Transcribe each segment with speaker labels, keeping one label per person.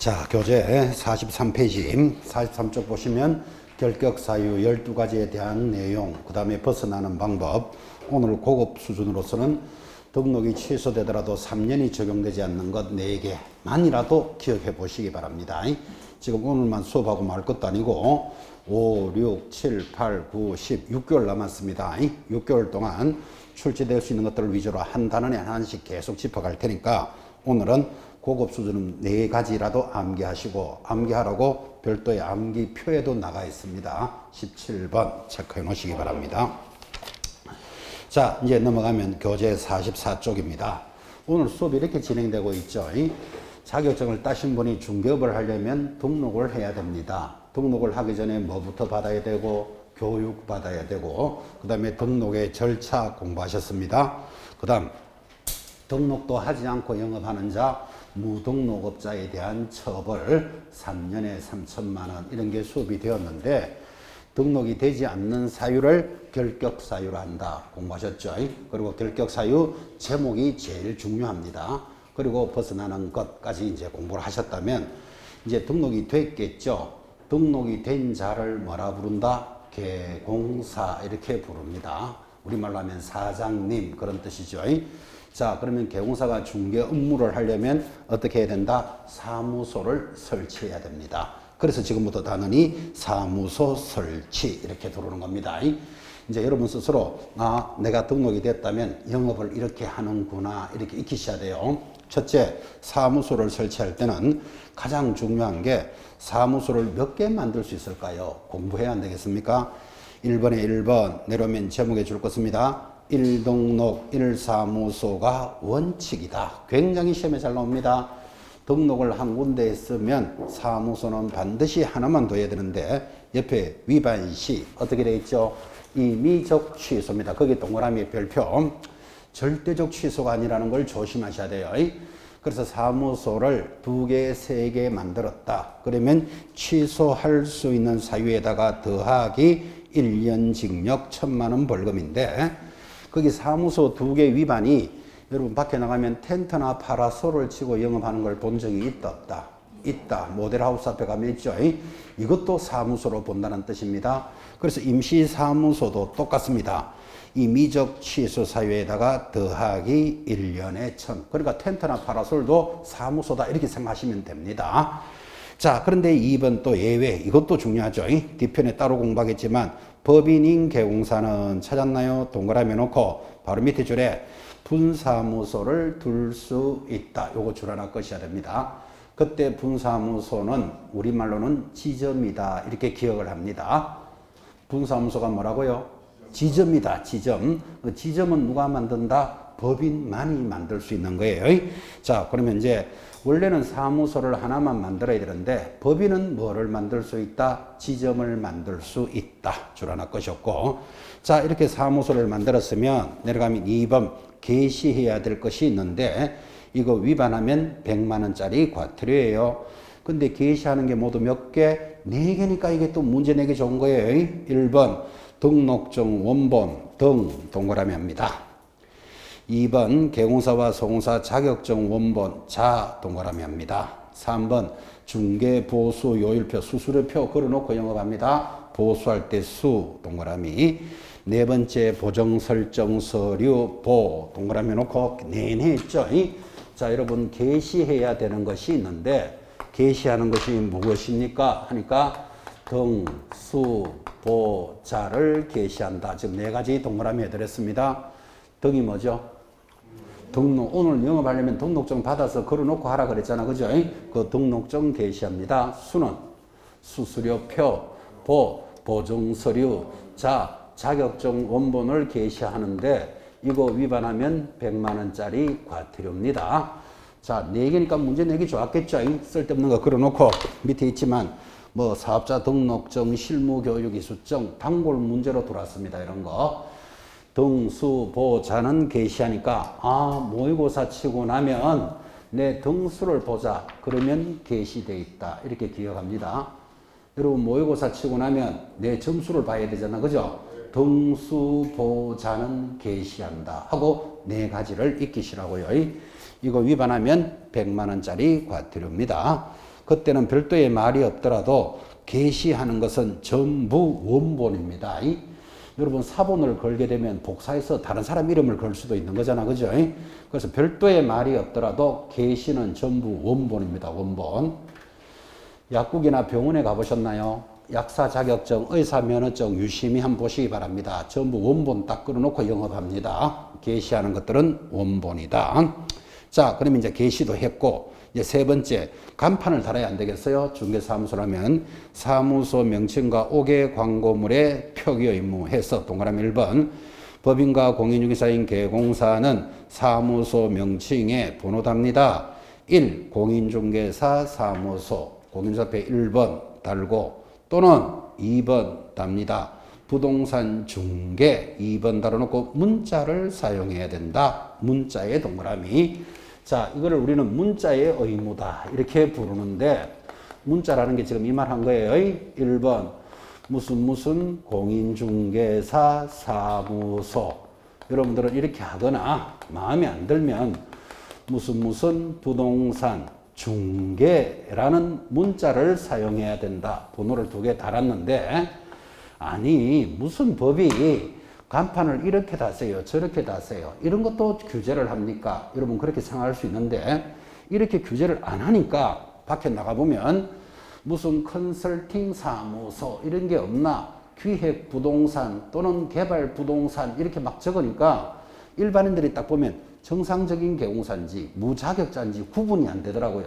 Speaker 1: 자, 교재 43페이지 43쪽 보시면 결격 사유 12가지에 대한 내용, 그 다음에 벗어나는 방법. 오늘 고급 수준으로서는 등록이 취소되더라도 3년이 적용되지 않는 것 4개만이라도 기억해 보시기 바랍니다. 지금 오늘만 수업하고 말 것도 아니고 5, 6, 7, 8, 9, 10, 6개월 남았습니다. 6개월 동안 출제될 수 있는 것들을 위주로 한 단원에 하나씩 계속 짚어갈 테니까 오늘은 고급 수준은 4가지라도 암기하시고, 암기하라고 별도의 암기표에도 나가 있습니다. 17번 체크해 놓으시기 바랍니다. 자, 이제 넘어가면 교재 44쪽입니다. 오늘 수업이 이렇게 진행되고 있죠. 자격증을 따신 분이 중개업을 하려면 등록을 해야 됩니다. 등록을 하기 전에 뭐부터 받아야 되고, 교육 받아야 되고, 그 다음에 등록의 절차 공부하셨습니다. 그 다음 등록도 하지 않고 영업하는 자, 무등록업자에 대한 처벌 3년에 3천만 원 이런 게 수업이 되었는데, 등록이 되지 않는 사유를 결격 사유로 한다 공부하셨죠. 그리고 결격 사유 제목이 제일 중요합니다. 그리고 벗어나는 것까지 이제 공부를 하셨다면 이제 등록이 됐겠죠. 등록이 된 자를 뭐라 부른다? 개공사 이렇게 부릅니다. 우리말로 하면 사장님 그런 뜻이죠. 자, 그러면 개공사가 중개 업무를 하려면 어떻게 해야 된다? 사무소를 설치해야 됩니다. 그래서 지금부터 단원이 사무소 설치 이렇게 들어오는 겁니다. 이제 여러분 스스로 내가 등록이 됐다면 영업을 이렇게 하는구나 이렇게 익히셔야 돼요. 첫째, 사무소를 설치할 때는 가장 중요한 게 사무소를 몇 개 만들 수 있을까요? 공부해야 안 되겠습니까? 1번에 1번 내려오면 제목에 줄 것입니다. 1등록 1사무소가 원칙이다. 굉장히 시험에 잘 나옵니다. 등록을 한 군데 했으면 사무소는 반드시 하나만 둬야 되는데 옆에 위반시 어떻게 되어 있죠? 임의적 취소입니다. 거기 동그라미 별표. 절대적 취소가 아니라는 걸 조심하셔야 돼요. 그래서 사무소를 2개, 3개 만들었다. 그러면 취소할 수 있는 사유에다가 더하기 1년 징역 1,000만 원 벌금인데, 거기 사무소 2개 위반이 여러분 밖에 나가면 텐트나 파라솔을 치고 영업하는 걸 본 적이 있다 없다? 있다. 모델하우스 앞에 가면 있죠. 이것도 사무소로 본다는 뜻입니다. 그래서 임시사무소도 똑같습니다. 이 미적 취소 사유에다가 더하기 1년에 1,000. 그러니까 텐트나 파라솔도 사무소다 이렇게 생각하시면 됩니다. 자, 그런데 2번 또 예외. 이것도 중요하죠. 뒤편에 따로 공부하겠지만 법인인 개공사는 찾았나요? 동그라미 놓고 바로 밑에 줄에 분사무소를 둘 수 있다. 요거 줄 하나 꺼셔야 됩니다. 그때 분사무소는 우리말로는 지점이다. 이렇게 기억을 합니다. 분사무소가 뭐라고요? 지점이다. 지점. 지점은 누가 만든다? 법인만이 만들 수 있는 거예요. 자, 그러면 이제 원래는 사무소를 하나만 만들어야 되는데 법인은 뭐를 만들 수 있다? 지점을 만들 수 있다. 줄 하나 꺼셨고, 자, 이렇게 사무소를 만들었으면 내려가면 2번 개시해야 될 것이 있는데, 이거 위반하면 100만 원짜리 과태료예요. 근데 개시하는 게 모두 몇 개? 4개니까 이게 또 문제 내기 좋은 거예요. 1번 등록증 원본 등 동그라미 합니다. 2번 개공사와 소공사 자격증 원본 자 동그라미 합니다. 3번 중개보수 요일표 수수료표 걸어놓고 영업합니다. 보수할 때 수 동그라미. 4번째 보정설정 서류 보 동그라미 놓고 내내 했죠. 자, 여러분 개시해야 되는 것이 있는데 개시하는 것이 무엇입니까? 하니까 등, 수, 보, 자를 개시한다. 지금 4가지 동그라미 해드렸습니다. 등이 뭐죠? 등록. 오늘 영업하려면 등록증 받아서 걸어놓고 하라 그랬잖아. 그죠? 그 등록증 개시합니다. 수는 수수료표, 보, 보증서류, 자, 자격증 원본을 개시하는데 이거 위반하면 100만 원짜리 과태료입니다. 자, 4개니까 문제 내기 좋았겠죠? 쓸데없는 거 걸어놓고 밑에 있지만 뭐 사업자 등록증, 실무교육 이수증, 단골 문제로 들어왔습니다. 이런 거. 등수, 보자는 개시하니까 모의고사 치고 나면 내 등수를 보자. 그러면 개시돼 있다. 이렇게 기억합니다. 여러분 모의고사 치고 나면 내 점수를 봐야 되잖아. 그죠? 등수, 보자는 개시한다. 하고 4가지를 익히시라고요. 이거 위반하면 100만 원짜리 과태료입니다. 그때는 별도의 말이 없더라도 게시하는 것은 전부 원본입니다. 여러분 사본을 걸게 되면 복사해서 다른 사람 이름을 걸 수도 있는 거잖아, 그죠? 그래서 별도의 말이 없더라도 게시는 전부 원본입니다. 원본. 약국이나 병원에 가보셨나요? 약사 자격증, 의사 면허증 유심히 한번 보시기 바랍니다. 전부 원본 딱 끌어놓고 영업합니다. 게시하는 것들은 원본이다. 자, 그러면 이제 게시도 했고, 이제 세 번째, 간판을 달아야 안 되겠어요? 중개사무소라면 사무소 명칭과 5개 광고물의 표기 의무 해서 동그라미 1번. 법인과 공인중개사인 개공사는 사무소 명칭에 번호 답니다. 1. 공인중개사 사무소. 공인사표 1번 달고 또는 2번 답니다. 부동산 중개 2번 달아놓고 문자를 사용해야 된다. 문자의 동그라미. 자, 이거를 우리는 문자의 의무다 이렇게 부르는데 문자라는 게 지금 이 말 한 거예요. 1번 무슨 공인중개사 사무소. 여러분들은 이렇게 하거나 마음에 안 들면 무슨 부동산 중개라는 문자를 사용해야 된다. 번호를 2개 달았는데 아니 무슨 법이 간판을 이렇게 다세요 저렇게 다세요 이런 것도 규제를 합니까? 여러분 그렇게 생각할 수 있는데 이렇게 규제를 안 하니까 밖에 나가보면 무슨 컨설팅 사무소 이런 게 없나 기획 부동산 또는 개발 부동산 이렇게 막 적으니까 일반인들이 딱 보면 정상적인 개공사인지 무자격자인지 구분이 안 되더라고요.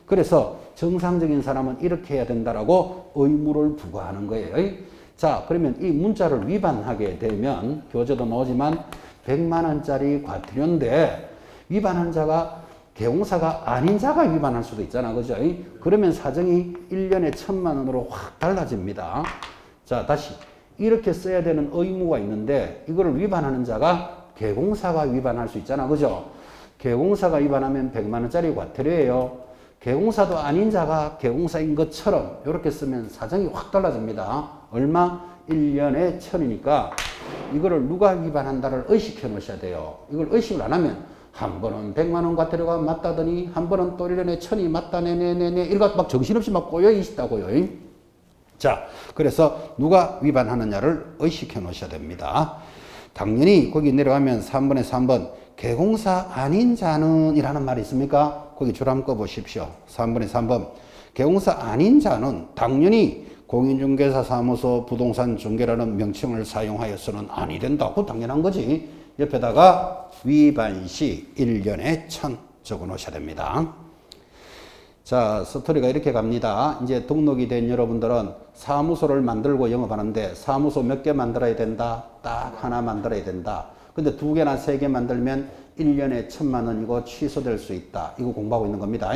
Speaker 1: 그래서 정상적인 사람은 이렇게 해야 된다라고 의무를 부과하는 거예요. 자, 그러면 이 문자를 위반하게 되면 교재도 나오지만 100만 원짜리 과태료인데 위반한 자가 개공사가 아닌 자가 위반할 수도 있잖아. 그죠? 그러면 사정이 1년에 1,000만 원으로 확 달라집니다. 자, 다시 이렇게 써야 되는 의무가 있는데 이거를 위반하는 자가 개공사가 위반할 수 있잖아. 그죠? 개공사가 위반하면 100만 원짜리 과태료예요. 개공사도 아닌 자가 개공사인 것처럼 이렇게 쓰면 사정이 확 달라집니다. 얼마? 1년에 1,000이니까 이거를 누가 위반한다를 의식해 놓으셔야 돼요. 이걸 의식을 안 하면 한 번은 100만 원 과태료가 맞다더니 한 번은 또 1년에 1,000이 맞다 네네네네 이거 막 정신없이 막 꼬여 있다고요. 자, 그래서 누가 위반하느냐를 의식해 놓으셔야 됩니다. 당연히 거기 내려가면 3번에 3번 개공사 아닌 자는 이라는 말이 있습니까? 거기 줄 한번 꺼보십시오. 3번에 3번 개공사 아닌 자는 당연히 공인중개사 사무소 부동산 중개라는 명칭을 사용하여서는 아니 된다. 그거 당연한 거지. 옆에다가 위반 시 1년에 1,000 적어 놓으셔야 됩니다. 자, 스토리가 이렇게 갑니다. 이제 등록이 된 여러분들은 사무소를 만들고 영업하는데 사무소 몇 개 만들어야 된다? 딱 하나 만들어야 된다. 근데 2개나 3개 만들면 1년에 1,000만 원이고 취소될 수 있다. 이거 공부하고 있는 겁니다.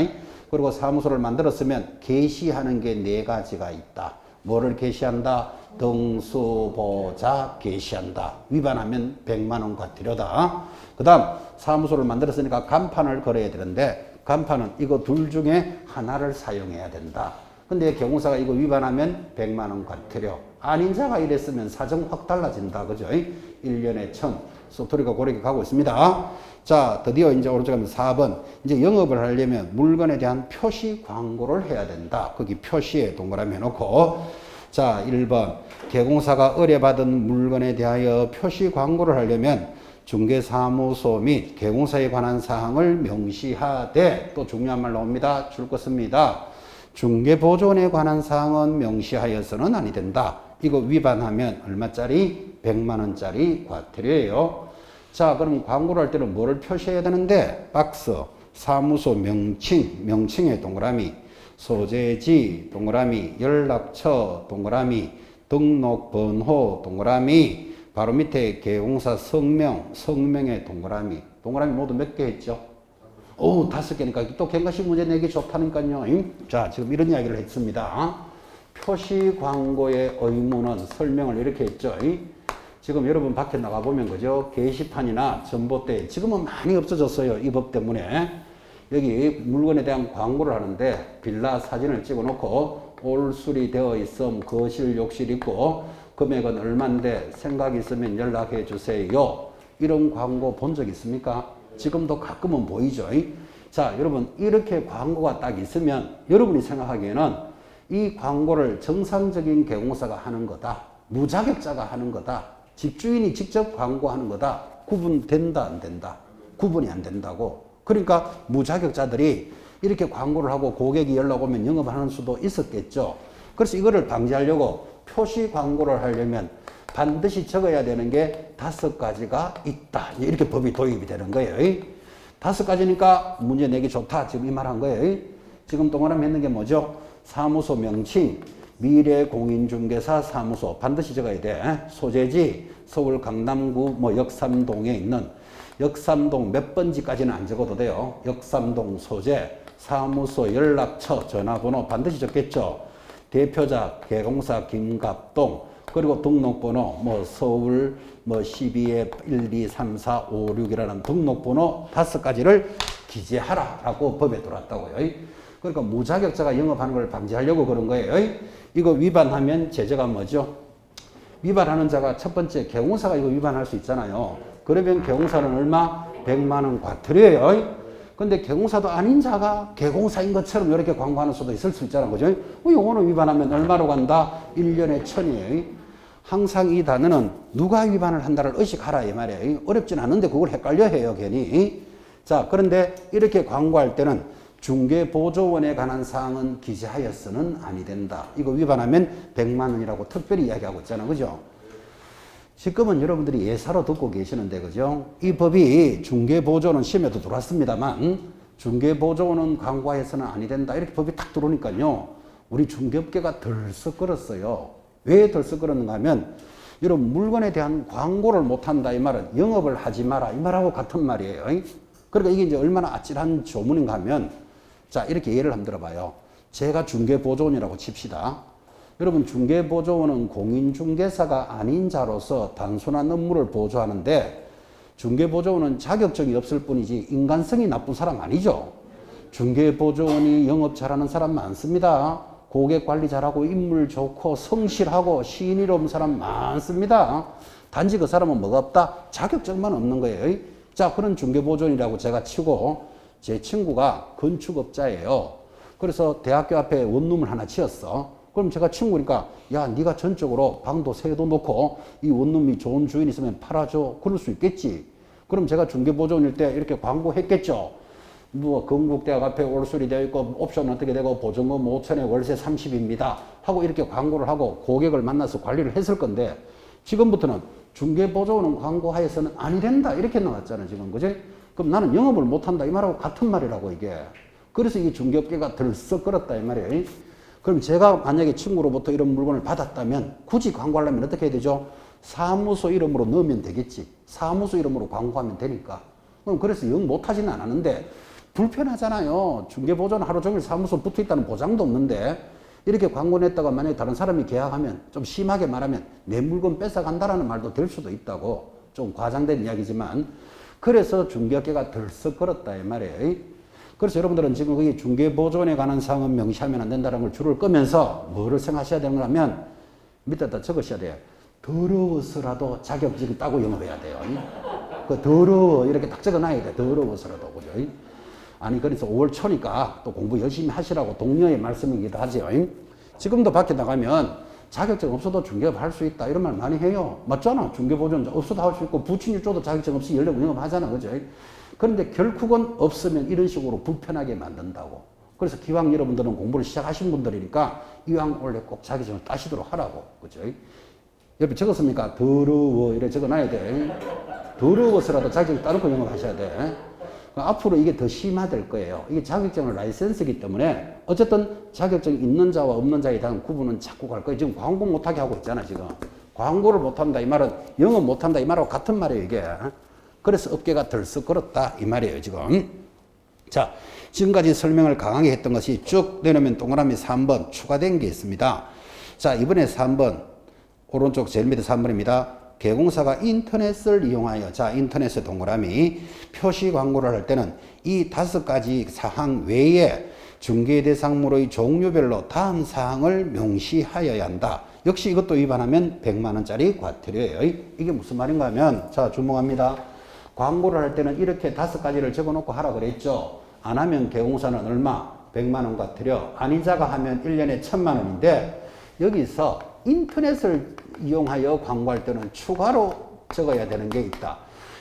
Speaker 1: 그리고 사무소를 만들었으면 게시하는 게 4가지가 있다. 뭐를 게시한다? 등수보자 게시한다. 위반하면 100만 원 과태료다. 그 다음 사무소를 만들었으니까 간판을 걸어야 되는데 간판은 이거 둘 중에 하나를 사용해야 된다. 근데 개공사가 이거 위반하면 100만 원 과태료. 아닌 자가 이랬으면 사정 확 달라진다. 그죠? 1년에 1,000. 스토리가 그렇게 가고 있습니다. 자, 드디어 이제 오른쪽 가면 4번. 이제 영업을 하려면 물건에 대한 표시 광고를 해야 된다. 거기 표시에 동그라미 해놓고. 자, 1번. 개공사가 의뢰받은 물건에 대하여 표시 광고를 하려면 중개사무소 및 개공사에 관한 사항을 명시하되 또 중요한 말 나옵니다. 줄 거 씁니다. 중개보존에 관한 사항은 명시하여서는 아니 된다. 이거 위반하면 얼마짜리? 100만 원짜리 과태료예요. 자, 그럼 광고를 할 때는 뭐를 표시해야 되는데 박스, 사무소 명칭, 명칭에 동그라미, 소재지, 동그라미, 연락처, 동그라미, 등록번호, 동그라미, 바로 밑에 개공사 성명, 성명의 동그라미. 동그라미 모두 몇 개 했죠? 오, 5개니까 또 갱가식 문제 내기 좋다니까요. 자, 지금 이런 이야기를 했습니다. 표시 광고의 의무는 설명을 이렇게 했죠. 지금 여러분 밖에 나가보면 그죠? 게시판이나 전봇대 지금은 많이 없어졌어요. 이 법 때문에. 여기 물건에 대한 광고를 하는데 빌라 사진을 찍어 놓고 올수리 되어 있음, 거실, 욕실 있고 금액은 얼만데 생각 있으면 연락해 주세요. 이런 광고 본 적 있습니까? 지금도 가끔은 보이죠. 자, 여러분 이렇게 광고가 딱 있으면 여러분이 생각하기에는 이 광고를 정상적인 개공사가 하는 거다. 무자격자가 하는 거다. 집주인이 직접 광고하는 거다. 구분된다, 안 된다? 구분이 안 된다고. 그러니까 무자격자들이 이렇게 광고를 하고 고객이 연락 오면 영업하는 수도 있었겠죠. 그래서 이거를 방지하려고 표시 광고를 하려면 반드시 적어야 되는 게 5가지가 있다. 이렇게 법이 도입이 되는 거예요. 5가지니까 문제 내기 좋다. 지금 이 말 한 거예요. 지금 동그라미 했는 게 뭐죠? 사무소 명칭, 미래공인중개사 사무소 반드시 적어야 돼. 소재지 서울 강남구 뭐 역삼동에 있는 역삼동 몇 번지까지는 안 적어도 돼요. 역삼동 소재, 사무소 연락처, 전화번호 반드시 적겠죠. 대표자 개공사 김갑동, 그리고 등록번호 뭐 서울 뭐 12에 1, 2, 3, 4, 5, 6이라는 등록번호 5가지를 기재하라라고 법에 들어왔다고요. 그러니까 무자격자가 영업하는 걸 방지하려고 그런 거예요. 이거 위반하면 제재가 뭐죠? 위반하는 자가 첫 번째 개공사가 이거 위반할 수 있잖아요. 그러면 개공사는 얼마? 100만 원 과태료예요. 근데 개공사도 아닌 자가 개공사인 것처럼 이렇게 광고하는 수도 있을 수 있잖아. 그죠? 요거는 위반하면 얼마로 간다? 1년에 1000이에요. 항상 이 단어는 누가 위반을 한다를 의식하라 이 말이에요. 어렵진 않은데 그걸 헷갈려 해요, 괜히. 자, 그런데 이렇게 광고할 때는 중개보조원에 관한 사항은 기재하여서는 아니 된다. 이거 위반하면 100만 원이라고 특별히 이야기하고 있잖아. 그죠? 지금은 여러분들이 예사로 듣고 계시는데, 그죠? 이 법이 중개보조는 시험에도 들어왔습니다만, 중개보조는 광고해서는 아니 된다. 이렇게 법이 딱 들어오니까요. 우리 중개업계가 덜썩거렸어요. 왜 덜썩거렸는가 하면, 여러분, 물건에 대한 광고를 못한다. 이 말은 영업을 하지 마라. 이 말하고 같은 말이에요. 그러니까 이게 이제 얼마나 아찔한 조문인가 하면, 자, 이렇게 예를 한번 들어봐요. 제가 중개보조원이라고 칩시다. 여러분, 중개보조원은 공인중개사가 아닌 자로서 단순한 업무를 보조하는데 중개보조원은 자격증이 없을 뿐이지 인간성이 나쁜 사람 아니죠. 중개보조원이 영업 잘하는 사람 많습니다. 고객 관리 잘하고 인물 좋고 성실하고 신의로운 사람 많습니다. 단지 그 사람은 뭐가 없다? 자격증만 없는 거예요. 자, 그런 중개보조원이라고 제가 치고 제 친구가 건축업자예요. 그래서 대학교 앞에 원룸을 하나 지었어. 그럼 제가 친구니까 야, 네가 전적으로 방도 새도 놓고 이 원룸이 좋은 주인 있으면 팔아줘. 그럴 수 있겠지. 그럼 제가 중개보조원일 때 이렇게 광고했겠죠. 뭐 건국대학 앞에 올수리 되어 있고 옵션 어떻게 되고 보증금 5천에 월세 30입니다. 하고 이렇게 광고를 하고 고객을 만나서 관리를 했을 건데 지금부터는 중개보조원은 광고하여서는 아니 된다. 이렇게 나왔잖아 지금. 그지? 그럼 나는 영업을 못한다. 이 말하고 같은 말이라고 이게. 그래서 이게 중개업계가 덜썩거렸다 이 말이에요. 그럼 제가 만약에 친구로부터 이런 물건을 받았다면 굳이 광고하려면 어떻게 해야 되죠? 사무소 이름으로 넣으면 되겠지. 사무소 이름으로 광고하면 되니까. 그럼 그래서 영 못하지는 않았는데 불편하잖아요. 중개보조는 하루 종일 사무소 붙어 있다는 보장도 없는데 이렇게 광고 냈다가 만약에 다른 사람이 계약하면 좀 심하게 말하면 내 물건 뺏어간다라는 말도 될 수도 있다고. 좀 과장된 이야기지만 그래서 중개업계가 덜썩거렸다 이 말이에요. 그래서 여러분들은 지금 거기 중개보조원에 관한 사항은 명시하면 안 된다는 걸 줄을 끄면서 뭐를 생각하셔야 되는 거냐면 밑에다 적으셔야 돼요. 더러워서라도 자격증 따고 영업해야 돼요. 그 더러워 이렇게 딱 적어놔야 돼. 더러워서라도. 그죠? 아니 그래서 5월 초니까 또 공부 열심히 하시라고 동료의 말씀이기도 하죠. 지금도 밖에 나가면 자격증 없어도 중개업 할 수 있다 이런 말 많이 해요. 맞잖아. 중개보조원 없어도 할 수 있고 부친유 줘도 자격증 없이 연락 영업하잖아. 그죠? 그런데 결국은 없으면 이런 식으로 불편하게 만든다고. 그래서 기왕 여러분들은 공부를 시작하신 분들이니까 이왕 원래 꼭 자격증을 따시도록 하라고. 그죠? 옆에 적었습니까? 더러워. 이래 적어놔야 돼. 더러워서라도 자격증 따놓고 영업하셔야 돼. 앞으로 이게 더 심화될 거예요. 이게 자격증은 라이센스이기 때문에 어쨌든 자격증 있는 자와 없는 자에 대한 구분은 자꾸 갈 거예요. 지금 광고 못하게 하고 있잖아, 지금. 광고를 못한다 이 말은 영업 못한다 이 말하고 같은 말이에요, 이게. 그래서 업계가 덜썩거렸다 이 말이에요 지금. 자, 지금까지 설명을 강하게 했던 것이 쭉 내려오면 동그라미 3번 추가된 게 있습니다. 자, 이번에 3번 오른쪽 제일 밑에 3번입니다. 개공사가 인터넷을 이용하여, 자, 인터넷의 동그라미 표시 광고를 할 때는 이 5가지 사항 외에 중개 대상물의 종류별로 다음 사항을 명시하여야 한다. 역시 이것도 위반하면 100만 원짜리 과태료예요. 이게 무슨 말인가 하면, 자, 주목합니다. 광고를 할 때는 이렇게 5가지를 적어놓고 하라 그랬죠. 안 하면 개공사는 얼마? 100만 원 과태료. 아닌 자가 하면 1년에 1000만 원인데 여기서 인터넷을 이용하여 광고할 때는 추가로 적어야 되는 게 있다.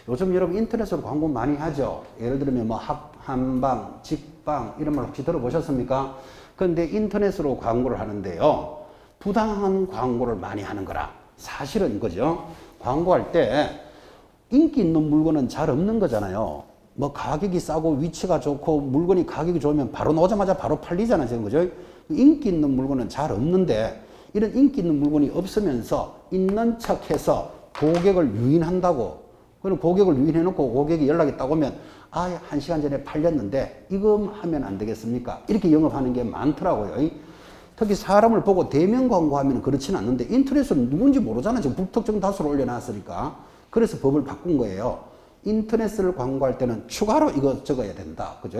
Speaker 1: 요즘 여러분 인터넷으로 광고 많이 하죠. 예를 들면 뭐 한방, 직방 이런 말 혹시 들어보셨습니까? 그런데 인터넷으로 광고를 하는데요. 부당한 광고를 많이 하는 거라. 사실은 이거죠. 광고할 때 인기 있는 물건은 잘 없는 거잖아요. 뭐 가격이 싸고 위치가 좋고 물건이 가격이 좋으면 바로 나오자마자 바로 팔리잖아요. 지금 그죠? 인기 있는 물건은 잘 없는데 이런 인기 있는 물건이 없으면서 있는 척해서 고객을 유인한다고. 그럼 고객을 유인해놓고 고객이 연락이 딱 오면 아, 1시간 전에 팔렸는데 이거 하면 안 되겠습니까? 이렇게 영업하는 게 많더라고요. 특히 사람을 보고 대면 광고하면 그렇지는 않는데 인터넷은 누군지 모르잖아요. 지금 불특정 다수를 올려놨으니까. 그래서 법을 바꾼 거예요. 인터넷을 광고할 때는 추가로 이거 적어야 된다. 그죠?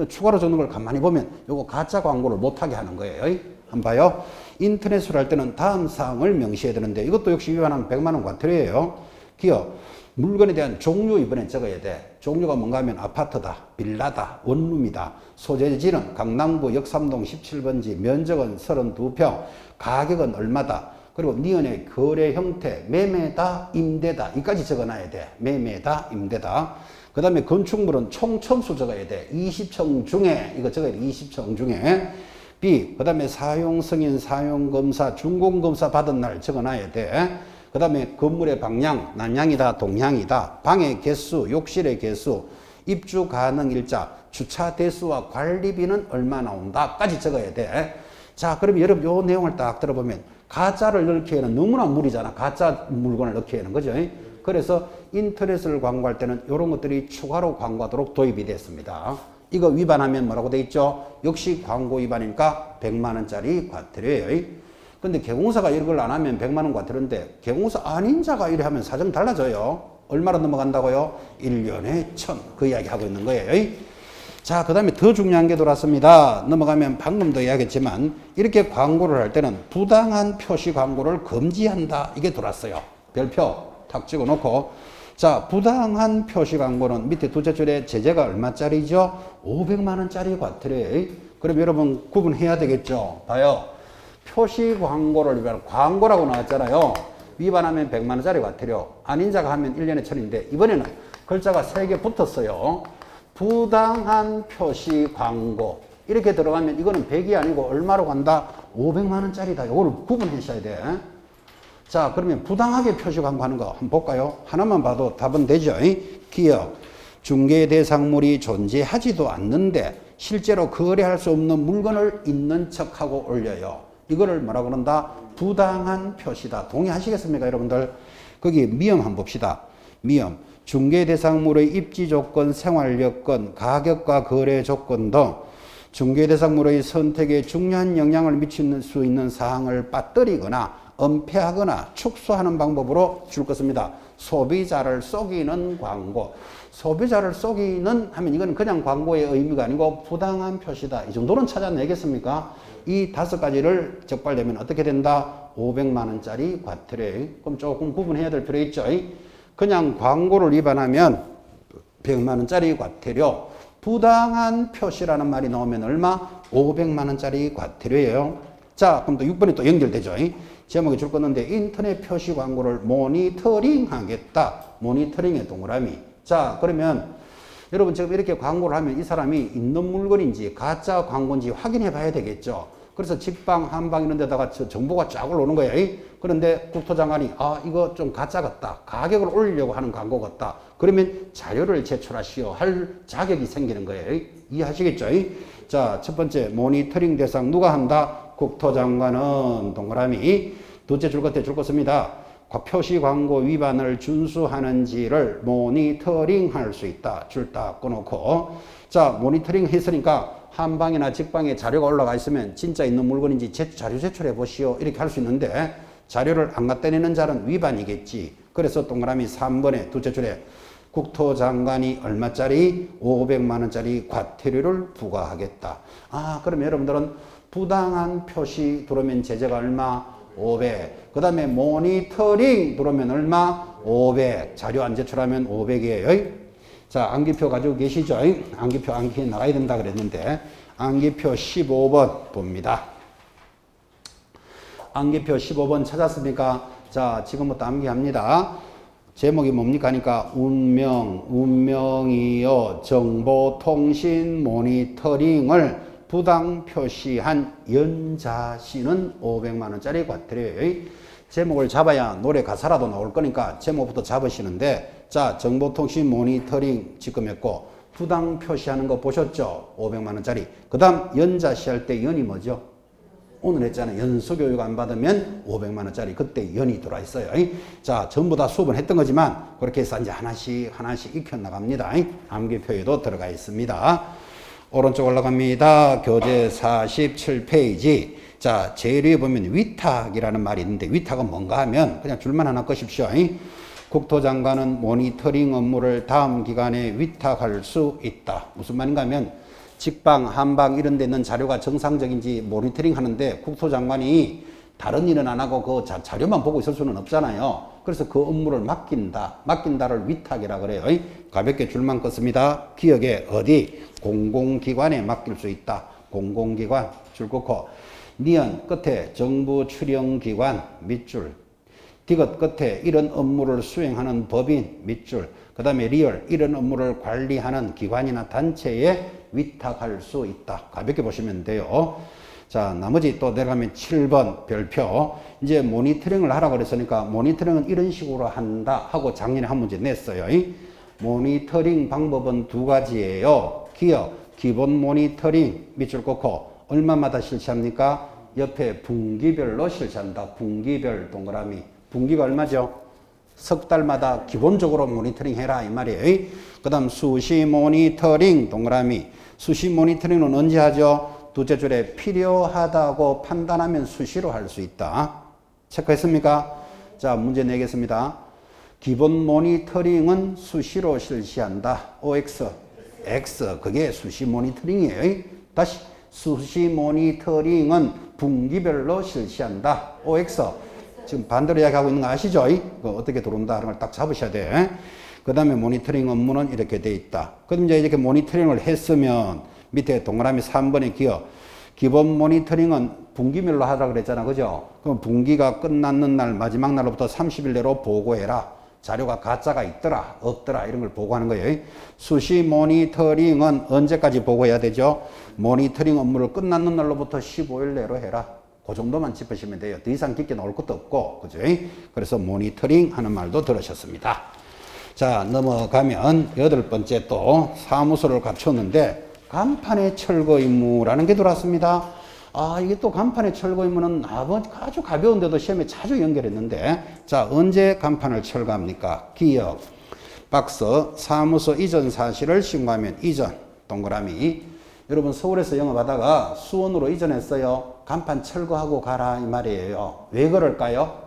Speaker 1: 추가로 적는 걸 가만히 보면 요거 가짜 광고를 못하게 하는 거예요. 한번 봐요. 인터넷으로 할 때는 다음 사항을 명시해야 되는데 이것도 역시 위반하면 100만 원 과태료예요. 기업. 물건에 대한 종류 이번에 적어야 돼. 종류가 뭔가 하면 아파트다, 빌라다, 원룸이다. 소재지는 강남구 역삼동 17번지, 면적은 32평, 가격은 얼마다. 그리고 니은의 거래 형태, 매매다, 임대다. 이까지 적어놔야 돼. 매매다, 임대다. 그 다음에 건축물은 총 층수 적어야 돼. 20층 중에, 이거 적어야 돼. 20층 중에. B, 그 다음에 사용 승인, 사용 검사, 준공 검사 받은 날 적어놔야 돼. 그 다음에 건물의 방향, 남향이다, 동향이다, 방의 개수, 욕실의 개수, 입주 가능 일자, 주차 대수와 관리비는 얼마 나온다 까지 적어야 돼. 자, 그럼 여러분 요 내용을 딱 들어보면 가짜를 넣기에는 너무나 무리잖아. 가짜 물건을 넣기에는. 그죠? 그래서 인터넷을 광고할 때는 이런 것들이 추가로 광고하도록 도입이 됐습니다. 이거 위반하면 뭐라고 돼 있죠? 역시 광고 위반이니까 100만 원짜리 과태료예요. 근데 개공사가 이걸 안 하면 100만 원 과태료인데 개공사 아닌 자가 이래 하면 사정 달라져요. 얼마로 넘어간다고요? 1년에 1000. 그 이야기 하고 있는 거예요. 자, 그 다음에 더 중요한 게 돌았습니다. 넘어가면 방금도 이야기했지만 이렇게 광고를 할 때는 부당한 표시 광고를 금지한다. 이게 돌았어요. 별표 탁 찍어 놓고 자, 부당한 표시 광고는 밑에 둘째 줄에 제재가 얼마짜리죠? 500만 원짜리 과태료예요. 그럼 여러분 구분해야 되겠죠? 봐요. 표시 광고를 위반, 광고라고 나왔잖아요. 위반하면 100만 원짜리 과태료, 아닌 자가 하면 1년에 1000인데 이번에는 글자가 3개 붙었어요. 부당한 표시 광고 이렇게 들어가면 이거는 100이 아니고 얼마로 간다? 500만 원짜리다. 이거를 구분하셔야 돼. 자, 그러면 부당하게 표시 광고하는 거 한번 볼까요? 하나만 봐도 답은 되죠. 기업, 중개 대상물이 존재하지도 않는데 실제로 거래할 수 없는 물건을 있는 척하고 올려요. 이거를 뭐라고 그런다? 부당한 표시다. 동의하시겠습니까, 여러분들? 거기 미엄 한번 봅시다. 미엄. 중개 대상물의 입지 조건, 생활 여건, 가격과 거래 조건 등 중개 대상물의 선택에 중요한 영향을 미칠 수 있는 사항을 빠뜨리거나 은폐하거나 축소하는 방법으로 줄 것입니다. 소비자를 속이는 광고. 소비자를 속이는 하면 이건 그냥 광고의 의미가 아니고 부당한 표시다. 이 정도는 찾아내겠습니까? 이 5가지를 적발되면 어떻게 된다? 500만 원짜리 과태료. 그럼 조금 구분해야 될 필요 있죠. 그냥 광고를 위반하면 100만 원짜리 과태료. 부당한 표시라는 말이 나오면 얼마? 500만 원짜리 과태료예요. 자, 그럼 또 6번이 또 연결되죠. 제목에 줄 건데 인터넷 표시 광고를 모니터링 하겠다. 모니터링의 동그라미. 자, 그러면 여러분 지금 이렇게 광고를 하면 이 사람이 있는 물건인지 가짜 광고인지 확인해 봐야 되겠죠. 그래서 직방, 한방 이런 데다가 정보가 쫙 올라오는 거예요. 그런데 국토장관이 아, 이거 좀 가짜 같다. 가격을 올리려고 하는 광고 같다. 그러면 자료를 제출하시오 할 자격이 생기는 거예요. 이해하시겠죠? 자, 첫 번째 모니터링 대상 누가 한다? 국토장관은 동그라미. 둘째 줄 것에 줄 것입니다. 표시 광고 위반을 준수하는지를 모니터링 할 수 있다. 줄 딱 꺼놓고. 자, 모니터링 했으니까 한방이나 직방에 자료가 올라가 있으면 진짜 있는 물건인지 자료 제출해 보시오. 이렇게 할 수 있는데 자료를 안 갖다 내는 자는 위반이겠지. 그래서 동그라미 3번에 둘째 줄에 국토장관이 얼마짜리? 500만 원짜리 과태료를 부과하겠다. 아, 그럼 여러분들은 부당한 표시 들어오면 제재가 얼마? 500. 그 다음에 모니터링 들어오면 얼마? 500. 자료 안 제출하면 500이에요. 자, 암기표 가지고 계시죠? 암기표 암기 나가야 된다 그랬는데 암기표 15번 봅니다. 암기표 15번 찾았습니까? 자, 지금부터 암기합니다. 제목이 뭡니까 하니까 운명이요 정보통신 모니터링을 부당 표시한 연자씨는 500만원짜리 과태료예요. 제목을 잡아야 노래 가사라도 나올 거니까 제목부터 잡으시는데, 자, 정보통신 모니터링 지금 했고 부당 표시하는 거 보셨죠? 500만원짜리. 그 다음 연자씨 할 때 연이 뭐죠? 오늘 했잖아요. 연수교육 안 받으면 500만원짜리. 그때 연이 들어와 있어요. 자, 전부 다 수업은 했던 거지만 그렇게 해서 이제 하나씩 익혀나갑니다. 암기표에도 들어가 있습니다. 오른쪽 올라갑니다. 교재 47페이지. 자, 제일 위에 보면 위탁이라는 말이 있는데 위탁은 뭔가 하면 그냥 줄만 하나 꺼십시오. 국토장관은 모니터링 업무를 다음 기관에 위탁할 수 있다. 무슨 말인가 하면 직방, 한방 이런 데 있는 자료가 정상적인지 모니터링 하는데 국토장관이 다른 일은 안 하고 그 자료만 보고 있을 수는 없잖아요. 그래서 그 업무를 맡긴다. 맡긴다를 위탁이라 그래요. 가볍게 줄만 껐습니다. 기억에 어디? 공공기관에 맡길 수 있다. 공공기관 줄 긋고 니은 끝에 정부 출영기관 밑줄 디귿 끝에 이런 업무를 수행하는 법인 밑줄 그 다음에 리얼 이런 업무를 관리하는 기관이나 단체에 위탁할 수 있다. 가볍게 보시면 돼요. 자, 나머지 또 내려가면 7번 별표. 이제 모니터링을 하라고 그랬으니까 모니터링은 이런 식으로 한다 하고 작년에 한 문제 냈어요. 모니터링 방법은 두 가지예요. 기본 모니터링 밑줄 꽂고 얼마마다 실시합니까? 옆에 분기별로 실시한다. 분기별 동그라미. 분기가 얼마죠? 석 달마다 기본적으로 모니터링 해라 이 말이에요. 그 다음 수시 모니터링 동그라미. 수시 모니터링은 언제 하죠? 두째 줄에 필요하다고 판단하면 수시로 할 수 있다. 체크했습니까? 자, 문제 내겠습니다. 기본 모니터링은 수시로 실시한다. OX, X 그게 수시 모니터링이에요. 다시 수시 모니터링은 분기별로 실시한다. OX 지금 반대로 이야기하고 있는 거 아시죠? 어떻게 들어온다 하는 걸 딱 잡으셔야 돼. 그 다음에 모니터링 업무는 이렇게 돼 있다. 그럼 이제 이렇게 모니터링을 했으면 밑에 동그라미 3번에 기본 모니터링은 분기별로 하라고 그랬잖아. 그죠? 그럼 분기가 끝났는 날 마지막 날로부터 30일 내로 보고해라. 자료가 가짜가 있더라 없더라 이런 걸 보고하는 거예요. 수시 모니터링은 언제까지 보고해야 되죠? 모니터링 업무를 끝났는 날로부터 15일 내로 해라. 그 정도만 짚으시면 돼요. 더 이상 깊게 나올 것도 없고, 그죠? 그래서 모니터링 하는 말도 들으셨습니다. 자, 넘어가면 8번째 또 사무소를 갖췄는데 간판의 철거 임무라는 게 들어왔습니다. 아, 이게 또 간판의 철거 임무는 아주 가벼운데도 시험에 자주 연결했는데, 자, 언제 간판을 철거합니까? 기억, 박스, 사무소 이전 사실을 신고하면 이전, 동그라미. 여러분 서울에서 영업하다가 수원으로 이전했어요. 간판 철거하고 가라 이 말이에요. 왜 그럴까요?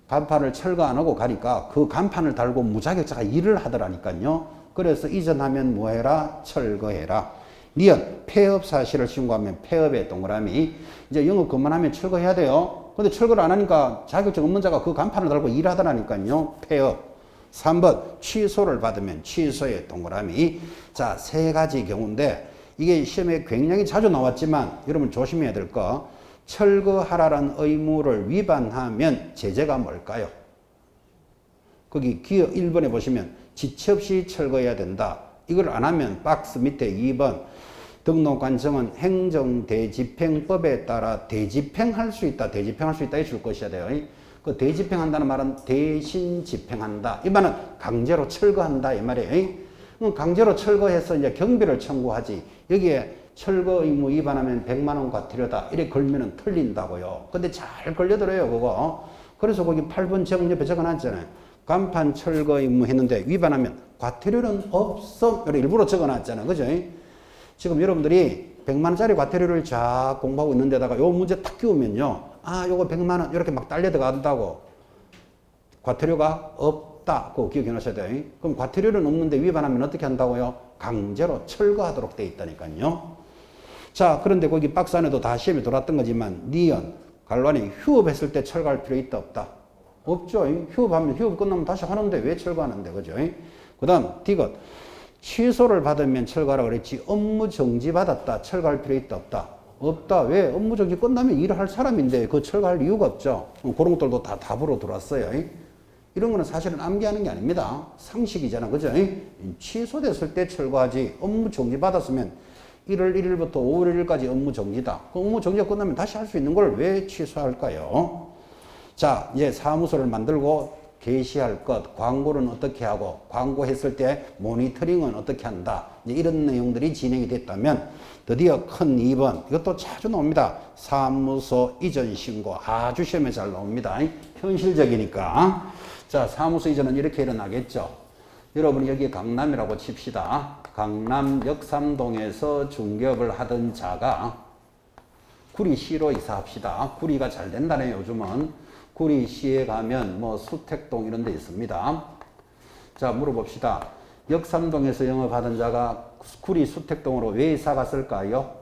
Speaker 1: 간판을 철거 안 하고 가니까 그 간판을 달고 무자격자가 일을 하더라니까요. 그래서 이전하면 뭐해라? 철거해라. 니은 폐업 사실을 신고하면 폐업의 동그라미. 이제 영업 그만하면 철거해야 돼요. 근데 철거를 안 하니까 자격증 없는 자가 그 간판을 달고 일하더라니까요. 폐업. 3번 취소를 받으면 취소의 동그라미. 자, 세 가지 경우인데 이게 시험에 굉장히 자주 나왔지만 여러분 조심해야 될 거. 철거하라는 의무를 위반하면 제재가 뭘까요? 거기 기억 1번에 보시면 지체 없이 철거해야 된다. 이걸 안 하면 박스 밑에 2번 등록관청은 행정대집행법에 따라 대집행할 수 있다. 대집행할 수 있다. 줄 것이야 돼요. 그 대집행한다는 말은 대신 집행한다. 이 말은 강제로 철거한다. 이 말이에요. 그럼 강제로 철거해서 이제 경비를 청구하지. 여기에 철거 의무 위반하면 100만 원 과태료다. 이래 걸면은 틀린다고요. 근데 잘 걸려들어요, 그거. 그래서 거기 8번 제목 옆에 적어놨잖아요. 간판 철거 의무 했는데 위반하면 과태료는 없어. 일부러 적어놨잖아요. 그죠? 지금 여러분들이 100만 원짜리 과태료를 쫙 공부하고 있는 데다가 요 문제 딱 끼우면요. 아, 요거 100만 원 이렇게 막 딸려 들어간다고. 과태료가 없다. 그거 기억해 놓으셔야 돼요. 그럼 과태료는 없는데 위반하면 어떻게 한다고요? 강제로 철거하도록 돼 있다니까요. 자, 그런데 거기 박스 안에도 다 시험에 들어왔던 거지만 니은, 갈관이 휴업했을 때 철거할 필요 있다 없다? 없죠. 휴업하면 휴업 끝나면 다시 하는데 왜 철거하는데, 그죠? 그 다음 디귿. 취소를 받으면 철거하라고 그랬지. 업무 정지 받았다. 철거할 필요 있다 없다? 없다. 왜? 업무 정지 끝나면 일을 할 사람인데 그 철거할 이유가 없죠. 그런 것들도 다 답으로 들어왔어요. 이런 거는 사실은 암기하는 게 아닙니다. 상식이잖아. 그죠? 취소됐을 때 철거하지. 업무 정지 받았으면 1월 1일부터 5월 1일까지 업무 정지다. 그 업무 정지가 끝나면 다시 할 수 있는 걸 왜 취소할까요? 자, 이제 사무소를 만들고 게시할 것, 광고는 어떻게 하고, 광고했을 때 모니터링은 어떻게 한다. 이제 이런 내용들이 진행이 됐다면 드디어 큰 2번, 이것도 자주 나옵니다. 사무소 이전 신고. 아주 시험에 잘 나옵니다. 현실적이니까. 자, 사무소 이전은 이렇게 일어나겠죠. 여러분 여기 강남이라고 칩시다. 강남 역삼동에서 중개업을 하던 자가 구리시로 이사합시다. 구리가 잘 된다네요, 요즘은. 구리시에 가면 뭐 수택동 이런 데 있습니다. 자, 물어봅시다. 역삼동에서 영업하던 자가 구리 수택동으로 왜 이사 갔을까요?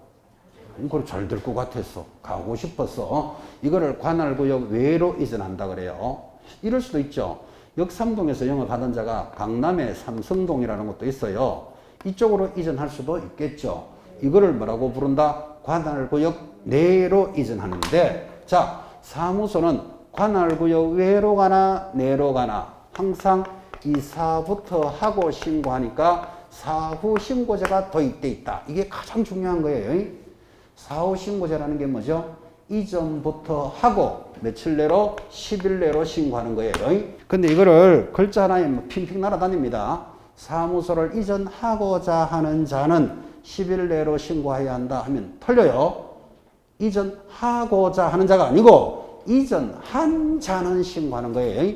Speaker 1: 이걸 잘 될 것 같았어. 가고 싶었어. 이거를 관할구역 외로 이전한다 그래요. 이럴 수도 있죠. 역삼동에서 영업하던 자가 강남의 삼성동이라는 것도 있어요. 이쪽으로 이전할 수도 있겠죠. 이거를 뭐라고 부른다? 관할구역 내로 이전하는데, 자, 사무소는 관할구역 외로 가나 내로 가나 항상 이사부터 하고 신고하니까 사후 신고제가 도입돼 있다. 이게 가장 중요한 거예요. 사후 신고제라는 게 뭐죠? 이전부터 하고 며칠 내로 10일 내로 신고하는 거예요. 근데 이거를 글자 하나에 핑핑 날아다닙니다. 사무소를 이전하고자 하는 자는 10일 내로 신고해야 한다 하면 틀려요. 이전하고자 하는 자가 아니고 이전한 자는 신고하는 거예요.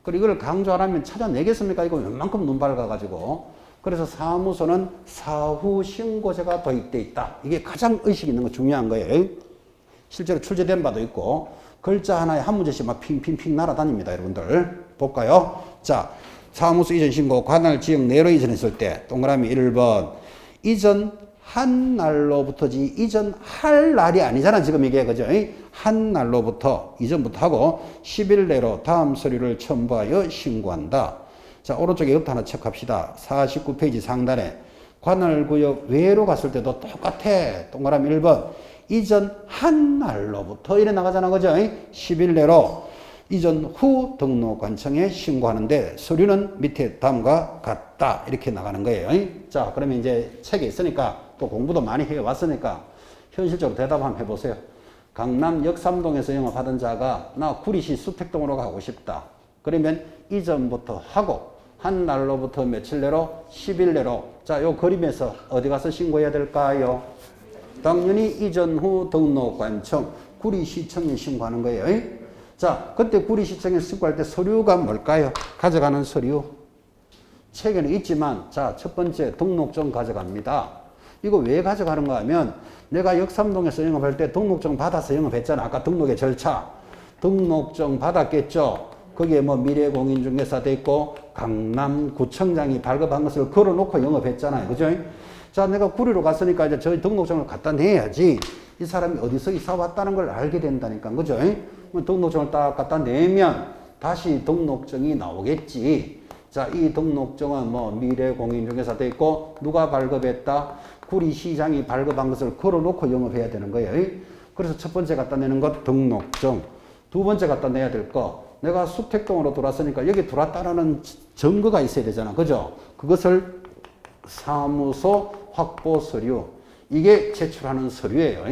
Speaker 1: 그리고 이걸 강조 안 하면 찾아내겠습니까? 이거 웬만큼 눈 밝아가지고. 그래서 사무소는 사후 신고제가 도입돼 있다. 이게 가장 의식 있는 거 중요한 거예요. 실제로 출제된 바도 있고 글자 하나에 한 문제씩 막 핑핑핑 날아다닙니다. 여러분들 볼까요? 자, 사무소 이전 신고 관할 지역 내로 이전했을 때 동그라미 1번 이전한 날로부터지 이전할 날이 아니잖아 지금 이게. 그죠? 한 날로부터 이전부터 하고 10일 내로 다음 서류를 첨부하여 신고한다. 자, 오른쪽에 이것도 하나 체크합시다. 49페이지 상단에 관할구역 외로 갔을 때도 똑같아. 동그라미 1번 이전한 날로부터 이래 나가잖아. 그죠? 10일 내로 이전 후 등록관청에 신고하는데 서류는 밑에 다음과 같다. 이렇게 나가는 거예요. 자, 그러면 이제 책에 있으니까 또 공부도 많이 해왔으니까 현실적으로 대답 한번 해보세요. 강남 역삼동에서 영업하던 자가 나 구리시 수택동으로 가고 싶다. 그러면 이전부터 하고 한 날로부터 며칠 내로 10일 내로 자, 요 그림에서 어디 가서 신고해야 될까요? 당연히 이전 후 등록관청 구리시청에 신고하는 거예요. 자, 그때 구리시청에 신고할 때 서류가 뭘까요? 가져가는 서류. 책에는 있지만 자, 첫 번째 등록증 가져갑니다. 이거 왜 가져가는가 하면 내가 역삼동에서 영업할 때 등록증 받아서 영업했잖아. 아까 등록의 절차. 등록증 받았겠죠. 거기에 뭐 미래공인중개사 돼 있고 강남구청장이 발급한 것을 걸어놓고 영업했잖아요. 그죠? 자, 내가 구리로 갔으니까 이제 저희 등록증을 갖다 내야지. 이 사람이 어디서 이사 왔다는 걸 알게 된다니까. 그죠? 등록증을 딱 갖다 내면 다시 등록증이 나오겠지. 자, 이 등록증은 뭐 미래공인중개사 돼 있고 누가 발급했다? 구리시장이 발급한 것을 걸어놓고 영업해야 되는 거예요. 그래서 첫 번째 갖다 내는 것 등록증. 두 번째 갖다 내야 될 거. 내가 수택동으로 들어왔으니까 여기 들어왔다라는 증거가 있어야 되잖아. 그죠? 그것을 사무소 확보 서류. 이게 제출하는 서류예요.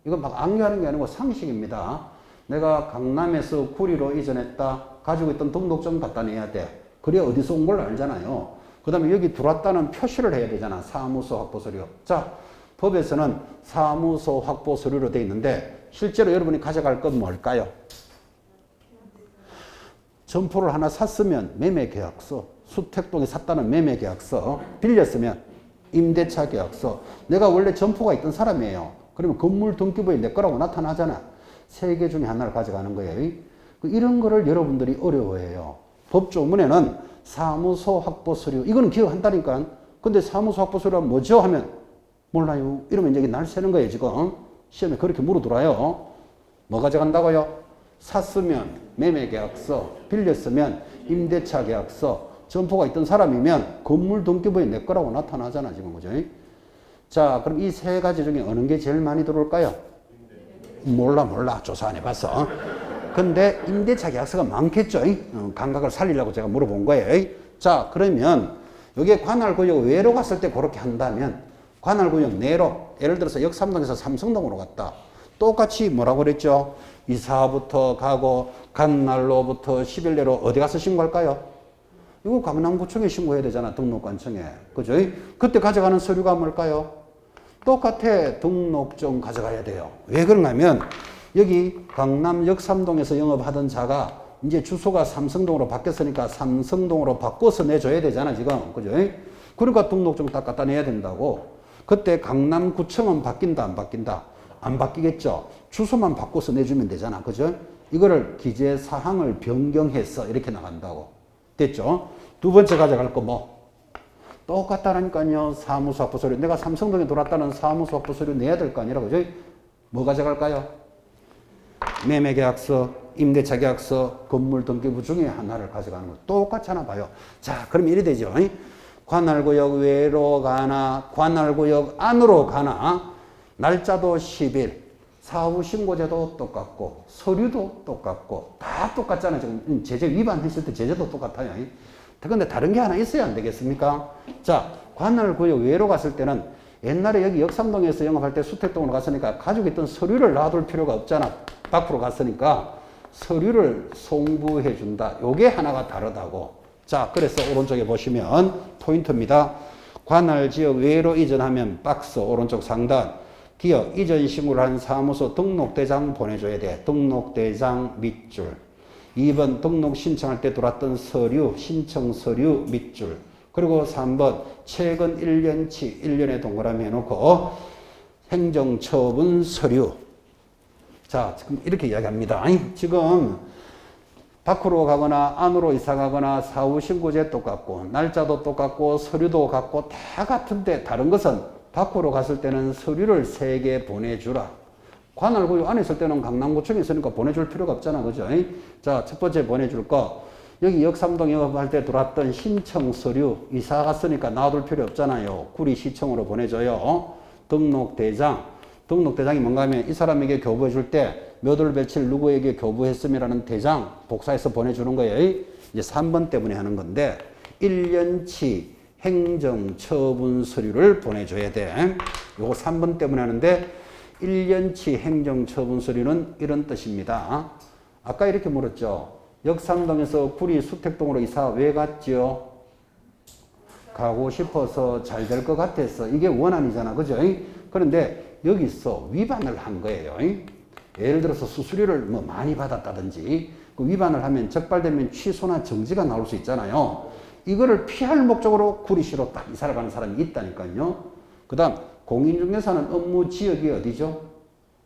Speaker 1: 이건 막 악유하는 게 아니고 상식입니다. 내가 강남에서 구리로 이전했다. 가지고 있던 등록증 갖다 내야 돼. 그래야 어디서 온 걸 알잖아요. 그 다음에 여기 들어왔다는 표시를 해야 되잖아. 사무소 확보 서류. 자, 법에서는 사무소 확보 서류로 되어 있는데 실제로 여러분이 가져갈 건 뭘까요? 점포를 하나 샀으면 매매계약서, 수택동에 샀다는 매매계약서, 빌렸으면 임대차 계약서. 내가 원래 점포가 있던 사람이에요. 그러면 건물 등기부에 내 거라고 나타나잖아. 세 개 중에 하나를 가져가는 거예요. 이런 거를 여러분들이 어려워해요. 법조문에는 사무소 확보 서류, 이거는 기억한다니까. 근데 사무소 확보 서류가 뭐죠? 하면 몰라요. 이러면 이제 날 새는 거예요, 지금. 시험에 그렇게 물어들어요. 뭐 가져간다고요? 샀으면 매매계약서, 빌렸으면 임대차 계약서, 점포가 있던 사람이면 건물 등기부에 내 거라고 나타나잖아, 지금. 그죠? 자, 그럼 이 세 가지 중에 어느 게 제일 많이 들어올까요? 몰라. 조사 안 해봤어. 근데 임대차 계약서가 많겠죠? 감각을 살리려고 제가 물어본 거예요. 자, 그러면 여기에 관할구역 외로 갔을 때 그렇게 한다면 관할구역 내로, 예를 들어서 역삼동에서 삼성동으로 갔다. 똑같이 뭐라고 그랬죠? 이사부터 가고 간 날로부터 10일 내로 어디 가서 신고할까요? 이거 강남구청에 신고해야 되잖아, 등록관청에. 그죠? 그때 가져가는 서류가 뭘까요? 똑같아. 등록증 가져가야 돼요. 왜 그런가 하면 여기 강남 역삼동에서 영업하던 자가 이제 주소가 삼성동으로 바뀌었으니까 삼성동으로 바꿔서 내줘야 되잖아, 지금. 그죠? 그러니까 등록증 딱 갖다 내야 된다고. 그때 강남구청은 바뀐다, 안 바뀐다? 안 바뀌겠죠. 주소만 바꿔서 내주면 되잖아. 그죠? 이거를 기재 사항을 변경해서 이렇게 나간다고. 됐죠? 두 번째 가져갈 거 뭐? 똑같다니까요. 사무소 확보 서류. 내가 삼성동에 들어왔다는 사무소 확보 서류 내야 될 거 아니라, 그죠? 뭐 가져갈까요? 매매계약서, 임대차계약서, 건물등기부 중에 하나를 가져가는 거. 똑같잖아 봐요. 자, 그럼 이래 되죠. 관할구역 외로 가나, 관할구역 안으로 가나, 날짜도 10일, 사후 신고제도 똑같고, 서류도 똑같고, 다 똑같잖아요. 지금 제재 위반했을 때 제재도 똑같아요. 근데 다른 게 하나 있어야 안 되겠습니까? 자, 관할구역 외로 갔을 때는 옛날에 여기 역삼동에서 영업할 때 수택동으로 갔으니까 가지고 있던 서류를 놔둘 필요가 없잖아. 밖으로 갔으니까 서류를 송부해 준다. 요게 하나가 다르다고. 자, 그래서 오른쪽에 보시면 포인트입니다. 관할지역 외로 이전하면 박스 오른쪽 상단. 기업 이전 신고를 한 사무소 등록대장 보내줘야 돼. 등록대장 밑줄. 2번 등록 신청할 때 들어왔던 서류, 신청 서류 밑줄. 그리고 3번 최근 1년치, 1년에 동그라미 해놓고 행정처분 서류. 자, 지금 이렇게 이야기합니다. 지금 밖으로 가거나 안으로 이사 가거나 사후 신고제 똑같고 날짜도 똑같고 서류도 같고 다 같은데 다른 것은 밖으로 갔을 때는 서류를 3개 보내주라. 관할구역 안에 있을 때는 강남구청에 있으니까 보내줄 필요가 없잖아. 그죠? 자, 첫 번째 보내줄 거. 여기 역삼동 영업할 때 들어왔던 신청 서류. 이사 갔으니까 놔둘 필요 없잖아요. 구리시청으로 보내줘요. 등록대장. 등록대장이 뭔가 하면 이 사람에게 교부해 줄 때 몇 월 며칠 누구에게 교부했음이라는 대장 복사해서 보내주는 거예요. 이제 3번 때문에 하는 건데 1년치 행정처분 서류를 보내줘야 돼. 요거 3번 때문에 하는데 1년치 행정처분 서류는 이런 뜻입니다. 아까 이렇게 물었죠. 역삼동에서 구리 수택동으로 이사 왜 갔지요? 가고 싶어서 잘 될 것 같아서. 이게 원안이잖아. 그죠? 그런데 여기서 위반을 한 거예요. 예를 들어서 수수료를 뭐 많이 받았다든지 그 위반을 하면 적발되면 취소나 정지가 나올 수 있잖아요. 이거를 피할 목적으로 구리시로 딱 이사를 가는 사람이 있다니까요. 그 다음 공인중개사는 업무 지역이 어디죠?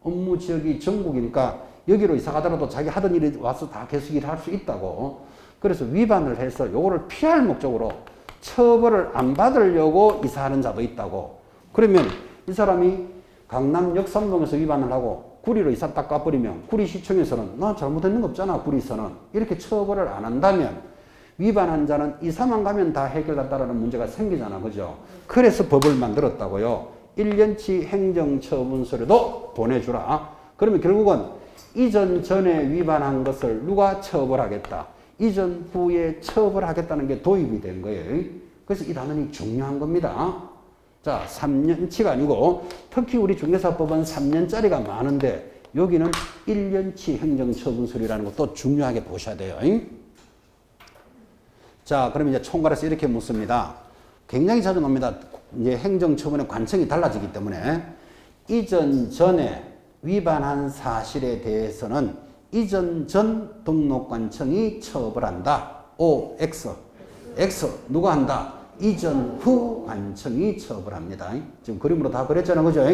Speaker 1: 업무 지역이 전국이니까 여기로 이사 가더라도 자기 하던 일이 와서 다 계속 일할 수 있다고. 그래서 위반을 해서 요거를 피할 목적으로 처벌을 안 받으려고 이사하는 자도 있다고. 그러면 이 사람이 강남 역삼동에서 위반을 하고 구리로 이사 딱 가버리면 구리시청에서는 나 잘못했는 거 없잖아. 구리서는 이렇게 처벌을 안 한다면 위반한 자는 이사만 가면 다 해결된다라는 문제가 생기잖아. 그죠? 그래서 법을 만들었다고요. 1년치 행정처분서류도 보내주라. 그러면 결국은 이전 전에 위반한 것을 누가 처벌하겠다. 이전 후에 처벌하겠다는 게 도입이 된 거예요. 그래서 이 단원이 중요한 겁니다. 자, 3년치가 아니고 특히 우리 중개사법은 3년짜리가 많은데 여기는 1년치 행정처분서류라는 것도 중요하게 보셔야 돼요. 자, 그럼 이제 총괄해서 이렇게 묻습니다. 굉장히 자주 나옵니다. 이제 행정처분의 관청이 달라지기 때문에 이전 전에 위반한 사실에 대해서는 이전 전 등록관청이 처벌한다. O, X. X, 누가 한다? 이전 후 관청이 처벌합니다. 지금 그림으로 다 그랬잖아. 그죠?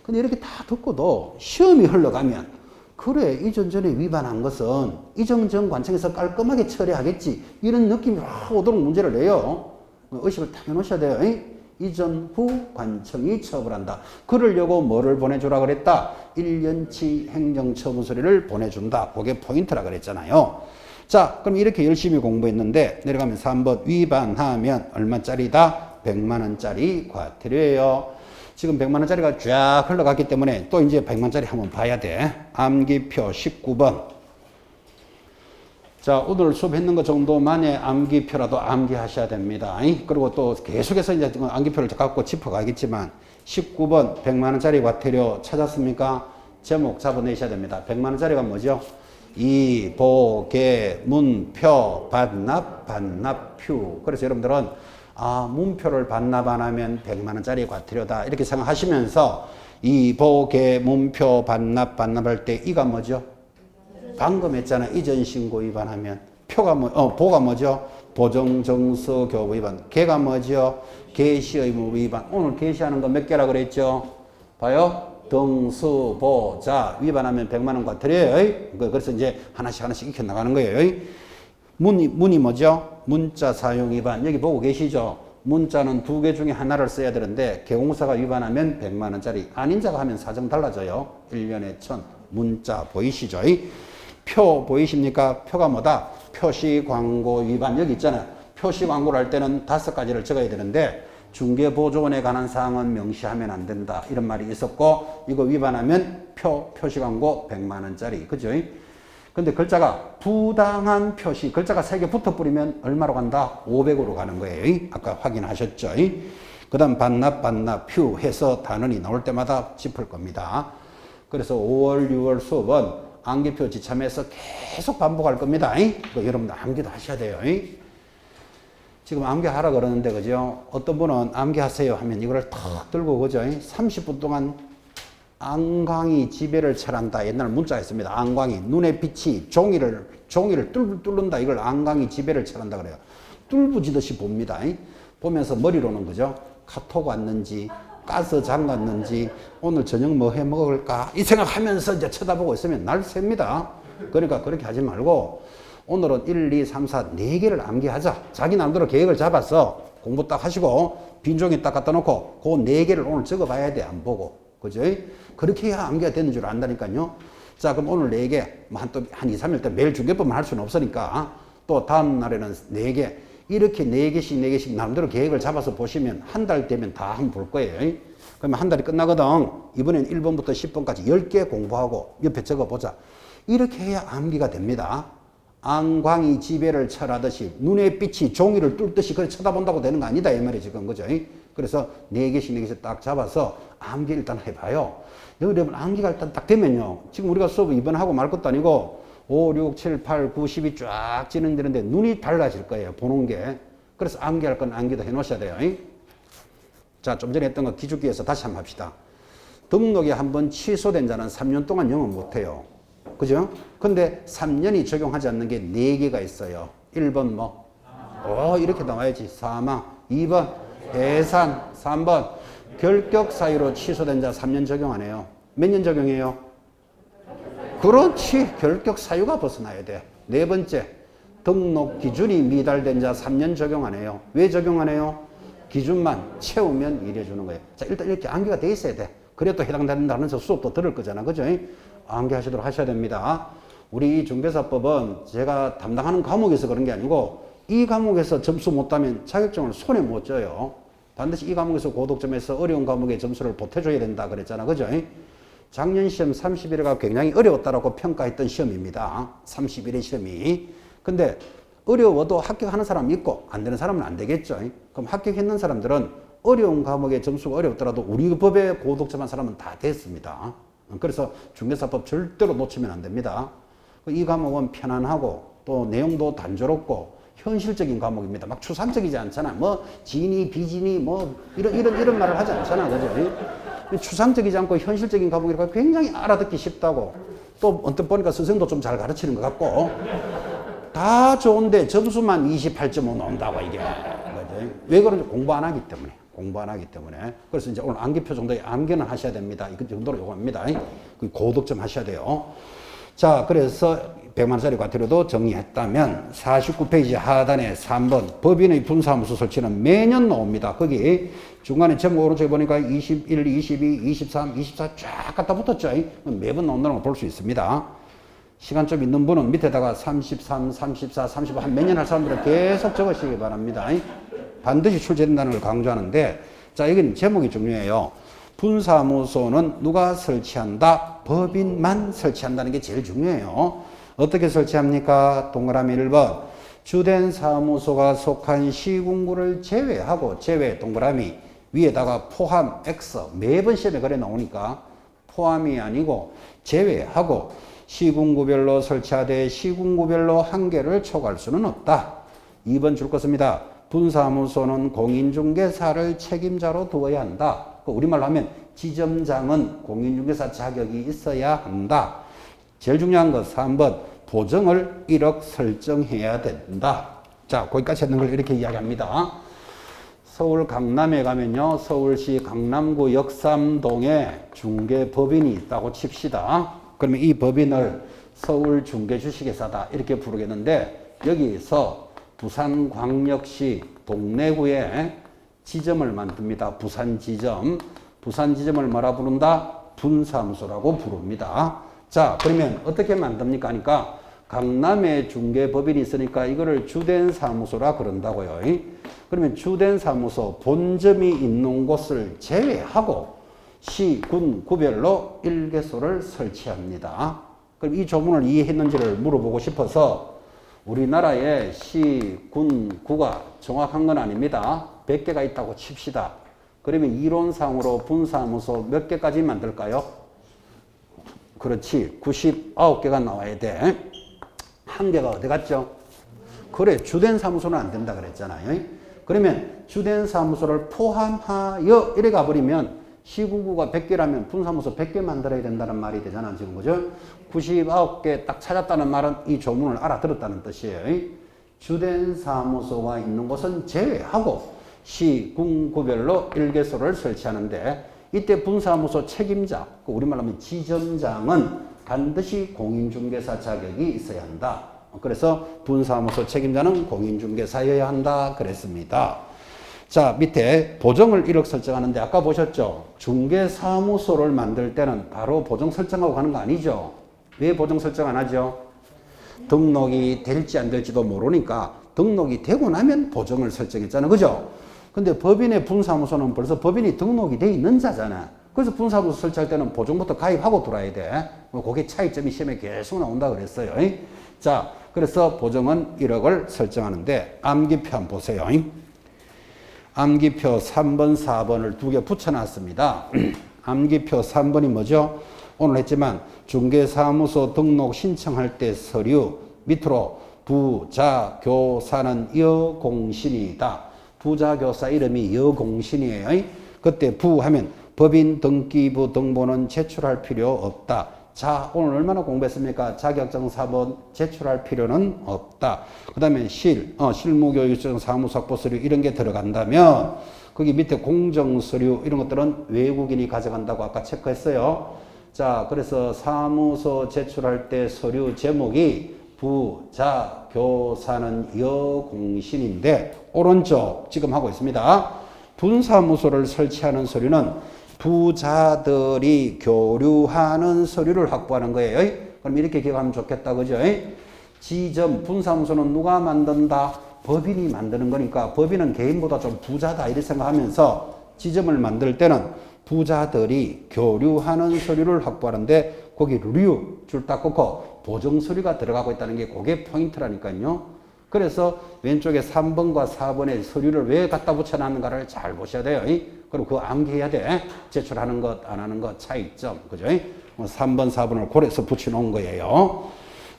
Speaker 1: 근데 이렇게 다 듣고도 시험이 흘러가면 그래, 이전 전에 위반한 것은 이전 전 관청에서 깔끔하게 처리하겠지. 이런 느낌이 확 오도록 문제를 내요. 의식을 딱 해놓으셔야 돼요. 이전 후 관청이 처벌한다. 그러려고 뭐를 보내주라 그랬다? 1년치 행정처분서류를 보내준다. 그게 포인트라 그랬잖아요. 자, 그럼 이렇게 열심히 공부했는데 내려가면 3번 위반하면 얼마짜리다? 100만 원짜리 과태료예요. 지금 100만 원짜리가 쫙 흘러갔기 때문에 또 이제 100만 원짜리 한번 봐야 돼. 암기표 19번. 자, 오늘 수업했는 것 정도만의 암기표라도 암기하셔야 됩니다. 그리고 또 계속해서 이제 암기표를 갖고 짚어가겠지만 19번 100만 원짜리 과태료 찾았습니까? 제목 잡아내셔야 됩니다. 100만 원짜리가 뭐죠? 이, 보, 개, 문, 표, 반납, 반납표. 그래서 여러분들은 문표를 반납 안 하면 100만 원짜리 과태료다 이렇게 생각하시면서 이, 보, 개, 문표, 반납, 반납할 때 이가 뭐죠? 방금 했잖아. 이전 신고 위반하면. 표가 보가 뭐죠? 보정정서 교부 위반. 개가 뭐죠? 개시 의무 위반. 오늘 개시하는 거 몇 개라 그랬죠? 봐요. 등수, 보, 자 위반하면 100만 원 과태료예요. 그래서 이제 하나씩 익혀 나가는 거예요. 문이 뭐죠? 문자 사용 위반. 여기 보고 계시죠? 문자는 2개 중에 하나를 써야 되는데 개공사가 위반하면 100만 원짜리. 아닌 자가 하면 사정 달라져요. 1년에 1000. 문자 보이시죠? 표 보이십니까? 표가 뭐다? 표시 광고 위반. 여기 있잖아요. 표시 광고를 할 때는 5가지를 적어야 되는데 중개보조원에 관한 사항은 명시하면 안 된다. 이런 말이 있었고 이거 위반하면 표시 광고 100만 원짜리. 그죠? 근데 글자가 부당한 표시. 글자가 3개 붙어 뿌리면 얼마로 간다? 500으로 가는 거예요. 아까 확인하셨죠? 그 다음 반납, 표 해서 단원이 나올 때마다 짚을 겁니다. 그래서 5월, 6월 수업은 암기표 지참해서 계속 반복할 겁니다. 여러분들 암기도 하셔야 돼요. 지금 암기하라 그러는데, 그죠? 어떤 분은 암기하세요 하면 이거를 탁 들고, 그죠? 30분 동안 안광이 지배를 철한다. 옛날 문자가 있습니다. 안광이. 눈에 빛이 종이를 뚫는다. 이걸 안광이 지배를 철한다 그래요. 뚫부지듯이 봅니다. 보면서 머리로는, 그죠? 카톡 왔는지, 가스 잠갔는지, 오늘 저녁 뭐 해 먹을까? 이 생각하면서 이제 쳐다보고 있으면 날 셉니다. 그러니까 그렇게 하지 말고, 오늘은 1, 2, 3, 4, 4개를 암기하자. 자기 나름대로 계획을 잡아서 공부 딱 하시고, 빈종이 딱 갖다 놓고, 그 4개를 오늘 적어 봐야 돼. 안 보고. 그죠? 그렇게 해야 암기가 되는 줄 안다니까요. 자, 그럼 오늘 4개, 한 2, 3일 때 매일 중개법만 할 수는 없으니까, 또 다음 날에는 4개. 이렇게 4개씩 나름대로 계획을 잡아서 보시면 한 달 되면 다 한번 볼 거예요. 그러면 한 달이 끝나거든. 이번엔 1번부터 10번까지 10개 공부하고 옆에 적어보자. 이렇게 해야 암기가 됩니다. 안광이 지배를 철하듯이 눈의 빛이 종이를 뚫듯이 그래 쳐다본다고 되는 거 아니다. 이 말이 지금 그죠? 그래서 4개씩 딱 잡아서 암기 일단 해봐요. 여러분 암기가 일단 딱 되면요. 지금 우리가 수업 이번 하고 말 것도 아니고 5, 6, 7, 8, 9, 10이 쫙 진행되는데 눈이 달라질 거예요. 보는 게. 그래서 암기할 건 암기도 해 놓으셔야 돼요. 자, 좀 전에 했던 거 기죽기에서 다시 한번 합시다. 등록이 한번 취소된 자는 3년 동안 영업 못해요. 그죠? 근데 3년이 적용하지 않는 게 4개가 있어요. 1번 뭐? 이렇게 나와야지. 사망. 2번 해산. 3번 결격 사유로 취소된 자 3년 적용 안 해요. 몇 년 적용해요? 그렇지. 결격 사유가 벗어나야 돼. 4번째 등록 기준이 미달된 자 3년 적용 안 해요. 왜 적용 안 해요? 기준만 채우면 일해주는 거예요. 자, 일단 이렇게 암기가 돼 있어야 돼. 그래 또 해당된다는 수업도 들을 거잖아. 그죠? 암기하시도록 하셔야 됩니다. 우리 중개사법은 제가 담당하는 과목에서 그런 게 아니고 이 과목에서 점수 못 따면 자격증을 손에 못 져요. 반드시 이 과목에서 고득점에서 어려운 과목의 점수를 보태줘야 된다 그랬잖아. 그죠? 작년 시험 31회가 굉장히 어려웠다라고 평가했던 시험입니다. 31회 시험이. 근데 어려워도 합격하는 사람이 있고 안 되는 사람은 안 되겠죠. 그럼 합격했는 사람들은 어려운 과목의 점수가 어렵더라도 우리 법에 고득점한 사람은 다 됐습니다. 그래서 중개사법 절대로 놓치면 안 됩니다. 이 과목은 편안하고 또 내용도 단조롭고 현실적인 과목입니다. 막 추상적이지 않잖아. 뭐 진이 비진이 뭐 이런 말을 하지 않잖아. 그죠? 추상적이지 않고 현실적인 과목이라고 굉장히 알아듣기 쉽다고. 또 언뜻 보니까 선생도 좀 잘 가르치는 것 같고. 다 좋은데 점수만 28.5 나온다고 이게. 그죠? 왜 그런지 공부 안 하기 때문에. 그래서 이제 오늘 암기표 정도의 암기는 하셔야 됩니다. 이 정도로 요구합니다. 고득점 하셔야 돼요. 자, 그래서 100만 원짜리 과태료도 정리했다면 49페이지 하단에 3번 법인의 분사무소 설치는 매년 나옵니다. 거기 중간에 제목 오른쪽에 보니까 21, 22, 23, 24 쫙 갖다 붙었죠. 매번 나온다는 걸 볼 수 있습니다. 시간 좀 있는 분은 밑에다가 33, 34, 35 한 몇 년 할 사람들은 계속 적으시기 바랍니다. 반드시 출제된다는 걸 강조하는데, 자, 여기는 제목이 중요해요. 분사무소는 누가 설치한다? 법인만 설치한다는 게 제일 중요해요. 어떻게 설치합니까? 동그라미 1번. 주된 사무소가 속한 시군구를 제외하고, 제외 동그라미 위에다가 포함 X, 매번 시험에 그래 나오니까 포함이 아니고 제외하고 시군구별로 설치하되 시군구별로 한계를 초과할 수는 없다. 2번 줄 것입니다. 분사무소는 공인중개사를 책임자로 두어야 한다. 우리말로 하면 지점장은 공인중개사 자격이 있어야 한다. 제일 중요한 거 3번 보정을 1억 설정해야 된다. 자, 거기까지 했는 걸 이렇게 이야기합니다. 서울 강남에 가면요, 서울시 강남구 역삼동에 중개법인이 있다고 칩시다. 그러면 이 법인을 서울중개주식회사다 이렇게 부르겠는데, 여기서 부산광역시 동래구에 지점을 만듭니다. 부산지점. 부산지점을 뭐라 부른다? 분사무소라고 부릅니다. 자, 그러면 어떻게 만듭니까? 하니까 강남에 중개법인이 있으니까 이거를 주된 사무소라 그런다고요. 그러면 주된 사무소 본점이 있는 곳을 제외하고 시, 군, 구별로 1개소를 설치합니다. 그럼 이 조문을 이해했는지를 물어보고 싶어서 우리나라에 시, 군, 구가 정확한 건 아닙니다. 100개가 있다고 칩시다. 그러면 이론상으로 분사무소 몇 개까지 만들까요? 그렇지. 99개가 나와야 돼. 한 개가 어디 갔죠? 그래, 주된 사무소는 안 된다 그랬잖아요. 그러면 주된 사무소를 포함하여 이래 가버리면 시군구가 100개라면 분사무소 100개 만들어야 된다는 말이 되잖아, 지금. 그죠? 99개 딱 찾았다는 말은 이 조문을 알아들었다는 뜻이에요. 주된 사무소가 있는 곳은 제외하고 시, 군, 구별로 1개소를 설치하는데, 이때 분사무소 책임자, 우리말로 하면 지점장은 반드시 공인중개사 자격이 있어야 한다. 그래서 분사무소 책임자는 공인중개사여야 한다 그랬습니다. 자, 밑에 보정을 1억 설정하는데 아까 보셨죠? 중개사무소를 만들 때는 바로 보정 설정하고 가는 거 아니죠? 왜 보정 설정 안 하죠? 등록이 될지 안 될지도 모르니까 등록이 되고 나면 보정을 설정했잖아요. 그죠? 근데 법인의 분사무소는 벌써 법인이 등록이 돼 있는 자잖아. 그래서 분사무소 설치할 때는 보정부터 가입하고 들어와야 돼. 그게 차이점이 시험에 계속 나온다 그랬어요. 자, 그래서 보정은 1억을 설정하는데 암기표 한번 보세요. 암기표 3번, 4번을 두 개 붙여놨습니다. 암기표 3번이 뭐죠? 오늘 했지만 중개사무소 등록 신청할 때 서류 밑으로 부자교사는 여공신이다. 부자교사 이름이 여공신이에요. 그때 부하면 법인 등기부 등본은 제출할 필요 없다. 자, 오늘 얼마나 공부했습니까? 자격증 4번 제출할 필요는 없다. 그 다음에 실무교육증, 사무소확보 서류 이런 게 들어간다면 거기 밑에 공정서류 이런 것들은 외국인이 가져간다고 아까 체크했어요. 자, 그래서 사무소 제출할 때 서류 제목이 부자교사는 여공신인데 오른쪽 지금 하고 있습니다. 분사무소를 설치하는 서류는 부자들이 교류하는 서류를 확보하는 거예요. 그럼 이렇게 기억하면 좋겠다. 그죠? 지점, 분사무소는 누가 만든다? 법인이 만드는 거니까 법인은 개인보다 좀 부자다 이렇게 생각하면서 지점을 만들 때는 부자들이 교류하는 서류를 확보하는데 거기 류 줄 딱 긋고 보정 서류가 들어가고 있다는 게 그게 포인트라니까요. 그래서 왼쪽에 3번과 4번의 서류를 왜 갖다 붙여놨는가를 잘 보셔야 돼요. 그리고 그거 암기해야 돼. 제출하는 것, 안 하는 것 차이점. 그죠? 3번, 4번을 고려해서 붙여놓은 거예요.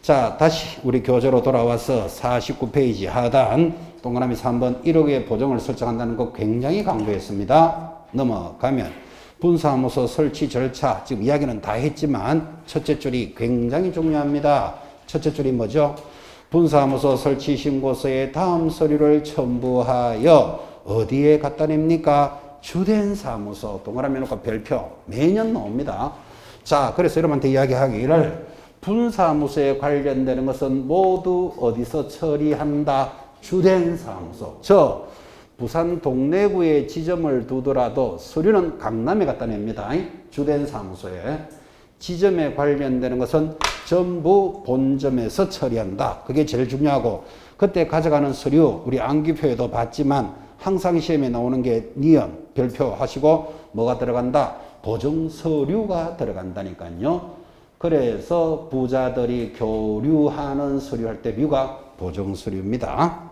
Speaker 1: 자, 다시 우리 교재로 돌아와서 49페이지 하단 동그라미 3번 1억의 보정을 설정한다는 거 굉장히 강조했습니다. 넘어가면 분사무소 설치 절차, 지금 이야기는 다 했지만 첫째 줄이 굉장히 중요합니다. 첫째 줄이 뭐죠? 분사무소 설치 신고서에 다음 서류를 첨부하여 어디에 갖다 냅니까? 주된 사무소, 동그라미 놓고 별표, 매년 나옵니다. 자, 그래서 여러분한테 이야기하기를 분사무소에 관련되는 것은 모두 어디서 처리한다? 주된 사무소. 저 부산 동래구에 지점을 두더라도 서류는 강남에 갖다 냅니다. 주된 사무소에. 지점에 관련되는 것은 전부 본점에서 처리한다. 그게 제일 중요하고 그때 가져가는 서류 우리 암기표에도 봤지만 항상 시험에 나오는 게 니은 별표 하시고 뭐가 들어간다? 보정 서류가 들어간다니까요. 그래서 부자들이 교류하는 서류할 때 류가 보정 서류입니다.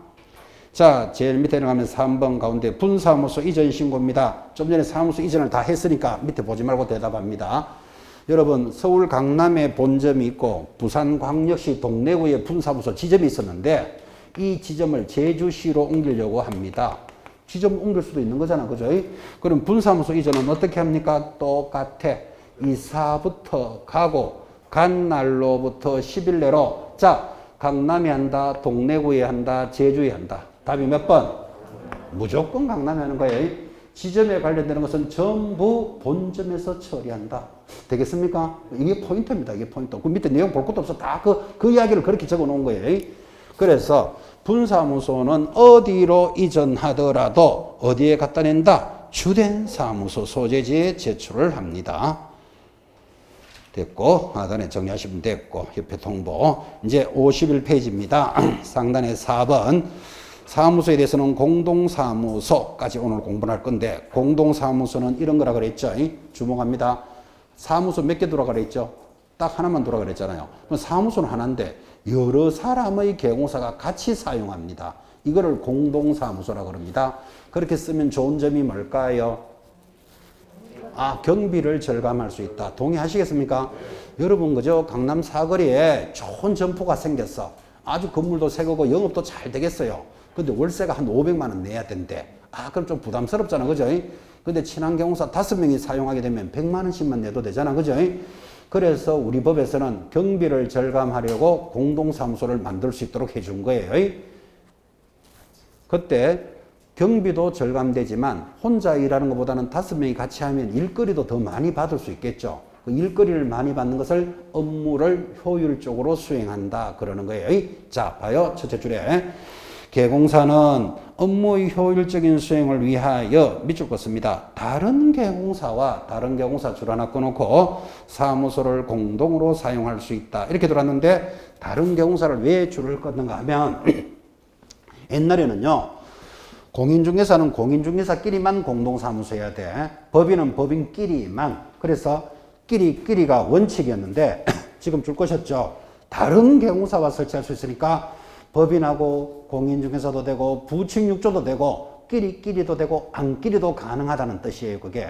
Speaker 1: 자, 제일 밑에 내려가면 3번 가운데 분사무소 이전 신고입니다. 좀 전에 사무소 이전을 다 했으니까 밑에 보지 말고 대답합니다. 여러분, 서울 강남에 본점이 있고 부산광역시 동래구에 분사무소 지점이 있었는데 이 지점을 제주시로 옮기려고 합니다. 지점 옮길 수도 있는 거잖아, 그죠? 그럼 분사무소 이전은 어떻게 합니까? 똑같아. 이사부터 가고 간 날로부터 10일 내로 자, 강남에 한다, 동래구에 한다, 제주에 한다. 답이 몇 번? 무조건 강남에 하는 거예요. 지점에 관련되는 것은 전부 본점에서 처리한다. 되겠습니까? 이게 포인트입니다. 이게 포인트. 그 밑에 내용 볼 것도 없어. 다 그 이야기를 그렇게 적어 놓은 거예요. 그래서 분사무소는 어디로 이전하더라도 어디에 갖다 낸다? 주된 사무소 소재지에 제출을 합니다. 됐고, 하단에 정리하시면 됐고, 옆에 통보. 이제 51페이지입니다. 상단에 4번. 사무소에 대해서는 공동사무소까지 오늘 공부를 할 건데, 공동사무소는 이런 거라 그랬죠. 주목합니다. 사무소 몇 개 들어가 그랬죠? 딱 하나만 들어가 그랬잖아요. 사무소는 하나인데, 여러 사람의 개공사가 같이 사용합니다. 이거를 공동사무소라고 합니다. 그렇게 쓰면 좋은 점이 뭘까요? 경비를 절감할 수 있다. 동의하시겠습니까? 여러분, 그죠? 강남 사거리에 좋은 점포가 생겼어. 아주 건물도 새 거고 영업도 잘 되겠어요. 근데 월세가 한 500만 원 내야 된대. 그럼 좀 부담스럽잖아. 그죠? 근데 친환경공사 5명이 사용하게 되면 100만 원씩만 내도 되잖아. 그죠? 그래서 우리 법에서는 경비를 절감하려고 공동사무소를 만들 수 있도록 해준 거예요. 그때 경비도 절감되지만 혼자 일하는 것보다는 5명이 같이 하면 일거리도 더 많이 받을 수 있겠죠. 그 일거리를 많이 받는 것을 업무를 효율적으로 수행한다 그러는 거예요. 자, 봐요. 첫째 줄에 개공사는 업무의 효율적인 수행을 위하여 밑줄 긋습니다. 다른 개공사와 다른 개공사 줄 하나 꺼놓고 사무소를 공동으로 사용할 수 있다. 이렇게 들어왔는데 다른 개공사를 왜 줄을 긋는가 하면 옛날에는요. 공인중개사는 공인중개사끼리만 공동사무소 해야 돼. 법인은 법인끼리만. 그래서 끼리가 원칙이었는데 지금 줄 것이었죠. 다른 개공사와 설치할 수 있으니까 법인하고 공인중개사도 되고 부칙육조도 되고 끼리도 되고 안끼리도 가능하다는 뜻이에요. 그게.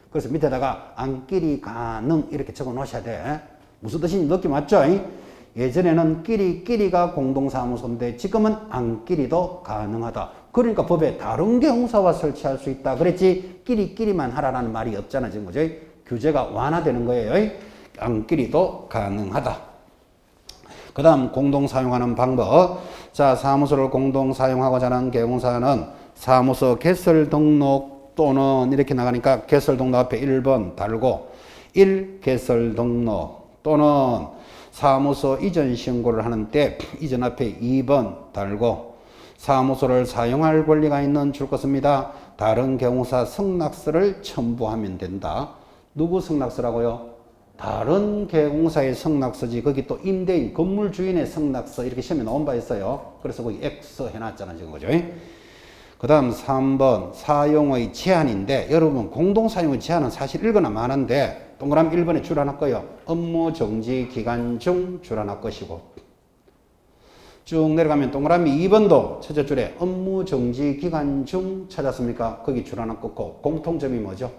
Speaker 1: 그래서 밑에다가 안끼리 가능 이렇게 적어 놓으셔야 돼. 무슨 뜻인지 느낌 왔죠? 예전에는 끼리가 공동사무소인데 지금은 안끼리도 가능하다. 그러니까 법에 다른 개공사와 설치할 수 있다. 그랬지 끼리만 하라는 말이 없잖아. 지금 그죠? 규제가 완화되는 거예요. 안끼리도 가능하다. 그 다음 공동 사용하는 방법. 자, 사무소를 공동 사용하고자 하는 개공사는 사무소 개설 등록 또는 이렇게 나가니까 개설 등록 앞에 1번 달고 1. 개설 등록 또는 사무소 이전 신고를 하는 때 이전 앞에 2번 달고 사무소를 사용할 권리가 있는 줄 것입니다. 다른 개공사 성낙서를 첨부하면 된다. 누구 성낙서라고요? 다른 개공사의 성낙서지. 거기 또 임대인, 건물 주인의 성낙서 이렇게 시험에 나온 바 있어요. 그래서 거기 X 해놨잖아 지금 그죠? 그 다음 3번 사용의 제한인데 여러분 공동사용의 제한은 사실 읽거나 많은데 동그라미 1번에 줄 하나 거요. 업무 정지 기간 중 줄 하나 것이고 쭉 내려가면 동그라미 2번도 첫째 줄에 업무 정지 기간 중 찾았습니까? 거기 줄 하나 꺾고 공통점이 뭐죠?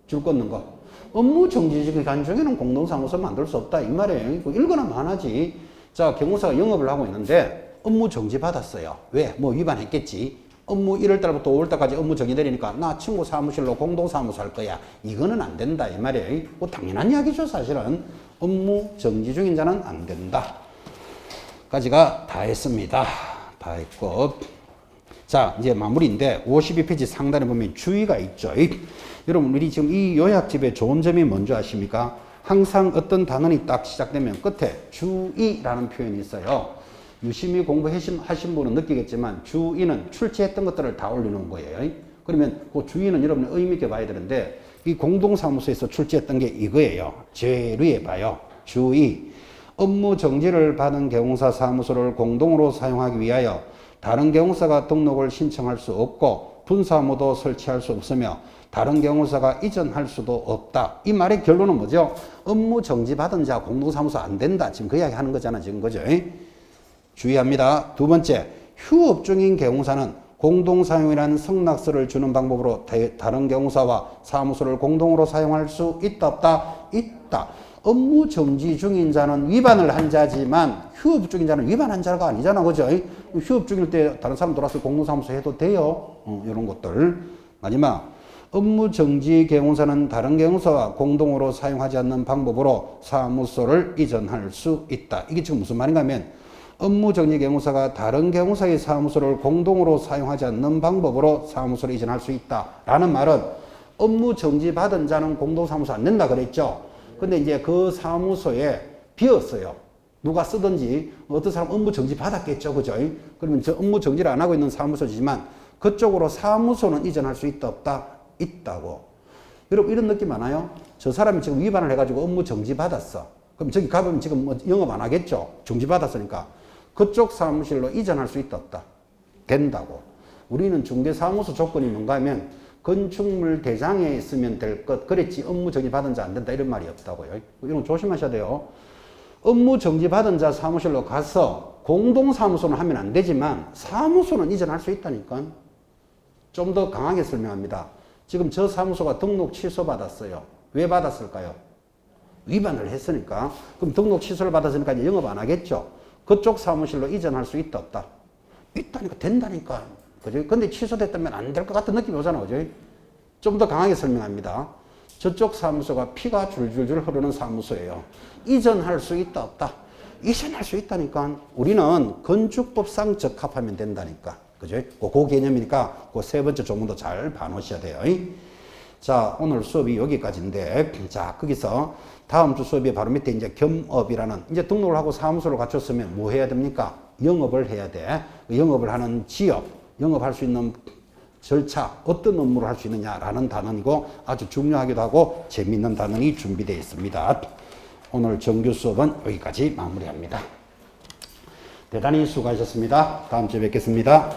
Speaker 1: 줄 꺾는 거. 업무 정지 기간 중에는 공동사무소 만들 수 없다 이 말이에요. 읽거나 많아지. 자, 경공사가 영업을 하고 있는데 업무 정지 받았어요. 왜? 뭐 위반했겠지. 업무 1월달부터 5월달까지 업무 정지 내리니까 나 친구 사무실로 공동사무소 할 거야. 이거는 안 된다 이 말이에요. 뭐 당연한 이야기죠 사실은. 업무 정지 중인 자는 안 된다. 까지가 다 했습니다. 다 했고. 자, 이제 마무리인데 52페이지 상단에 보면 주의가 있죠. 여러분 우리 지금 이 요약집의 좋은 점이 뭔지 아십니까? 항상 어떤 단원이 딱 시작되면 끝에 주의라는 표현이 있어요. 유심히 공부하신 분은 느끼겠지만 주의는 출제했던 것들을 다 올려놓은 거예요. 그러면 그 주의는 여러분이 의미 있게 봐야 되는데 이 공동사무소에서 출제했던 게 이거예요. 제류에 봐요. 주의. 업무 정지를 받은 경영사 사무소를 공동으로 사용하기 위하여 다른 경영사가 등록을 신청할 수 없고 분사무도 설치할 수 없으며 다른 경영사가 이전할 수도 없다. 이 말의 결론은 뭐죠? 업무 정지 받은 자 공동사무소 안 된다. 지금 그 이야기 하는 거잖아. 지금 그죠? 주의합니다. 두 번째, 휴업 중인 경영사는 공동사용이라는 승낙서를 주는 방법으로 다른 경영사와 사무소를 공동으로 사용할 수 있다 없다? 있다. 업무 정지 중인 자는 위반을 한 자지만 휴업 중인 자는 위반한 자가 아니잖아. 그죠? 휴업 중일 때 다른 사람 들어와서 공동사무소 해도 돼요. 이런 것들. 마지막, 업무 정지 경영사는 다른 경영사와 공동으로 사용하지 않는 방법으로 사무소를 이전할 수 있다. 이게 지금 무슨 말인가 하면 업무 정지 경영사가 다른 경영사의 사무소를 공동으로 사용하지 않는 방법으로 사무소를 이전할 수 있다라는 말은 업무 정지 받은 자는 공동사무소 안 된다 그랬죠. 근데 이제 그 사무소에 비었어요. 누가 쓰든지 어떤 사람 업무 정지 받았겠죠. 그죠? 그러면 저 업무 정지를 안 하고 있는 사무소지만 그쪽으로 사무소는 이전할 수 있다 없다? 있다고. 여러분 이런 느낌 많아요? 저 사람이 지금 위반을 해가지고 업무 정지 받았어. 그럼 저기 가보면 지금 뭐 영업 안 하겠죠? 정지 받았으니까. 그쪽 사무실로 이전할 수 있다 없다? 된다고. 우리는 중개사무소 조건이 뭔가 하면 건축물 대장에 있으면 될 것, 그랬지 업무 정지 받은 자 안 된다 이런 말이 없다고요. 이런 거 조심하셔야 돼요. 업무 정지 받은 자 사무실로 가서 공동사무소는 하면 안 되지만 사무소는 이전할 수 있다니까. 좀 더 강하게 설명합니다. 지금 저 사무소가 등록 취소 받았어요. 왜 받았을까요? 위반을 했으니까. 그럼 등록 취소를 받았으니까 이제 영업 안 하겠죠. 그쪽 사무실로 이전할 수 있다 없다? 있다니까. 된다니까. 그죠? 근데 취소됐다면 안 될 것 같은 느낌이 오잖아. 그죠? 좀 더 강하게 설명합니다. 저쪽 사무소가 피가 줄줄줄 흐르는 사무소예요. 이전할 수 있다 없다? 이전할 수 있다니까. 우리는 건축법상 적합하면 된다니까. 그죠? 그 개념이니까 그 세 번째 조문도 잘 봐놓으셔야 돼요. 자, 오늘 수업이 여기까지인데, 자, 거기서 다음 주 수업이 바로 밑에 이제 겸업이라는, 이제 등록을 하고 사무소를 갖췄으면 뭐 해야 됩니까? 영업을 해야 돼. 영업을 하는 지역, 영업할 수 있는 절차, 어떤 업무를 할 수 있느냐라는 단원이고 아주 중요하기도 하고 재미있는 단원이 준비되어 있습니다. 오늘 정규 수업은 여기까지 마무리합니다. 대단히 수고하셨습니다. 다음 주에 뵙겠습니다.